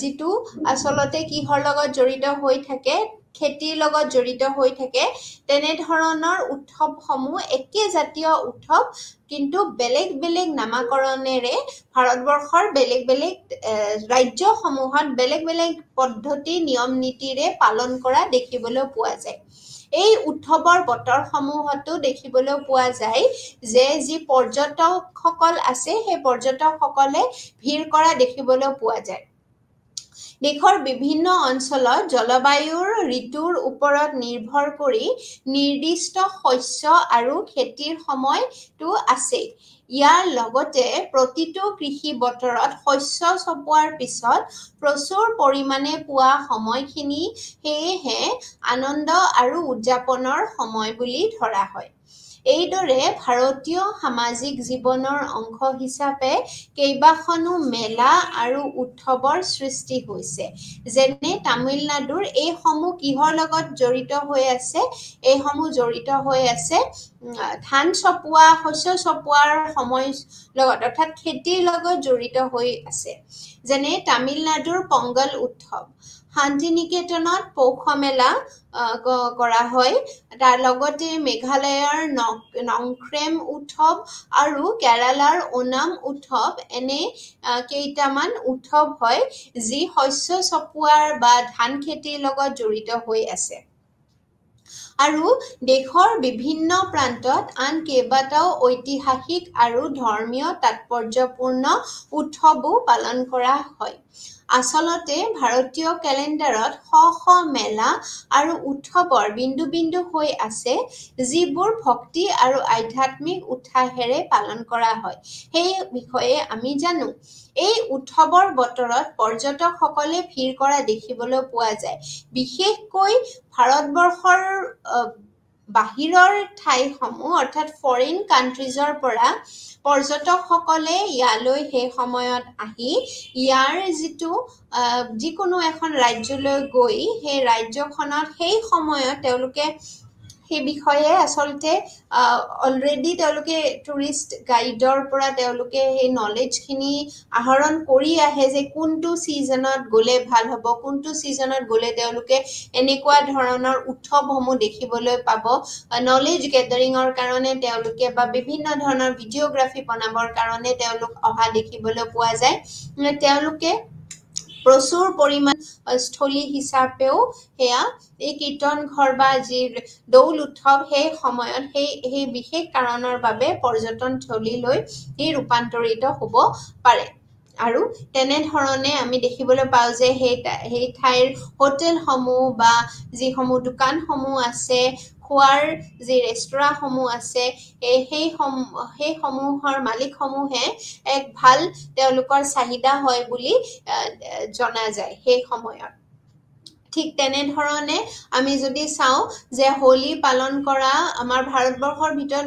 যিটো আচলতে কিহৰ লগত জড়িত হৈ থাকে, খেতিৰ লগত জড়িত হৈ থাকে, তেনেধৰণৰ উৎসৱসমূহ একে জাতীয় উৎসৱ কিন্তু বেলেগ বেলেগ নামাকৰণেৰে ভাৰতবৰ্ষৰ বেলেগ বেলেগ ৰাজ্যসমূহত বেলেগ বেলেগ পদ্ধতি নিয়ম নীতিৰে পালন কৰা দেখিবলৈ পোৱা যায়। এই উৎসৱৰ বতৰসমূহতো দেখিবলৈ পোৱা যায় যে যি পৰ্যটকসকল আছে সেই পৰ্যটকসকলে ভিৰ কৰা দেখিবলৈ পোৱা যায়। দেশৰ বিভিন্ন অঞ্চলত জলবায়ুৰ ঋতুৰ ওপৰত নিৰ্ভৰ কৰি নিৰ্দিষ্ট শস্য আৰু খেতিৰ সময়টো আছে। ইয়াৰ লগতে প্ৰতিটো কৃষি বতৰত শস্য চপোৱাৰ পিছত প্ৰচুৰ পৰিমাণে পোৱা সময়খিনি সেয়েহে আনন্দ আৰু উদযাপনৰ সময় বুলি ধৰা হয়। এইদৰে ভাৰতীয় সামাজিক জীৱনৰ অংশ হিচাপে কেইবাখনো মেলা আৰু উৎসৱৰ সৃষ্টি হৈছে। যেনে তামিলনাডুৰ এইসমূহ কিহৰ লগত জড়িত হৈ আছে? এইসমূহ জড়িত হৈ আছে ধান চপোৱা, শস্য চপোৱাৰ সময় লগত অৰ্থাৎ খেতিৰ লগত জড়িত হৈ আছে। যেনে তামিলনাডুৰ পংগল উৎসৱ, শান্তিনিকেতনত পৌষ মেলা কৰা হয়, তাৰ লগতে মেঘালয়ৰ নংক্ৰেম উৎসৱ আৰু কেৰালাৰ ওনাম উৎসৱ এনে কেইটামান উৎসৱ হয় যি শস্য চপোৱাৰ বা ধান খেতিৰ লগত জড়িত হৈ আছে। আৰু দেশৰ বিভিন্ন প্ৰান্তত আন কেইবাটাও ঐতিহাসিক আৰু ধৰ্মীয় তাৎপৰ্যপূৰ্ণ উৎসৱো পালন কৰা হয়। আচলতে ভাৰতীয় কেলেণ্ডাৰত শ শ মেলা আৰু উৎসৱৰ বিন্দু বিন্দু হৈ আছে, যিবোৰ ভক্তি আৰু আধ্যাত্মিক উৎসাহেৰে পালন কৰা হয়। সেই বিষয়ে আমি জানো। এই উৎসৱৰ বতৰত পৰ্যটকসকলে ভিৰ কৰা দেখিবলৈ পোৱা যায়। বিশেষকৈ ভাৰতবৰ্ষৰ বাহিৰৰ ঠাইসমূহ অৰ্থাৎ ফৰেইন কাণ্ট্ৰিজৰ পৰা পৰ্যটকসকলে ইয়ালৈ সেই সময়ত আহি ইয়াৰ যিকোনো এখন ৰাজ্যলৈ গৈ সেই ৰাজ্যখনত সেই সময়ত তেওঁলোকে সেই বিষয়ে আচলতে অলৰেডি তেওঁলোকে টুৰিষ্ট গাইডৰ পৰা তেওঁলোকে সেই নলেজখিনি আহৰণ কৰি আহে যে কোনটো ছিজনত গ'লে ভাল হ'ব, কোনটো ছিজনত গ'লে তেওঁলোকে এনেকুৱা ধৰণৰ উৎসৱসমূহ দেখিবলৈ পাব। নলেজ গেদাৰিঙৰ কাৰণে তেওঁলোকে বা বিভিন্ন ধৰণৰ ভিডিঅ'গ্ৰাফি বনাবৰ কাৰণে তেওঁলোক অহা দেখিবলৈ পোৱা যায়। তেওঁলোকে প্ৰচুৰ পৰিমাণ স্থলী হিচাপেও সেয়া এই কীৰ্তন ঘৰ বা যি দৌল উৎসৱ সেই সময়ত সেই বিশেষ কাৰণৰ বাবে পৰ্যটন থলীলৈ ৰূপান্তৰিত হ'ব পাৰে। আৰু তেনেধৰণে আমি দেখিবলৈ পাওঁ যে সেই ঠাইৰ হোটেলসমূহ বা যিসমূহ দোকানসমূহ আছে, খোৱাৰ যি ৰেষ্টুৰাঁসমূহ আছে, সেইসমূহৰ মালিকসমূহে এক ভাল তেওঁলোকৰ চাহিদা হয় বুলি জনা যায় সেই সময়ত। ঠিক তেনেধৰণে আমি যদি চাওঁ যে হোলী পালন কৰা আমাৰ ভাৰতবৰ্ষৰ ভিতৰত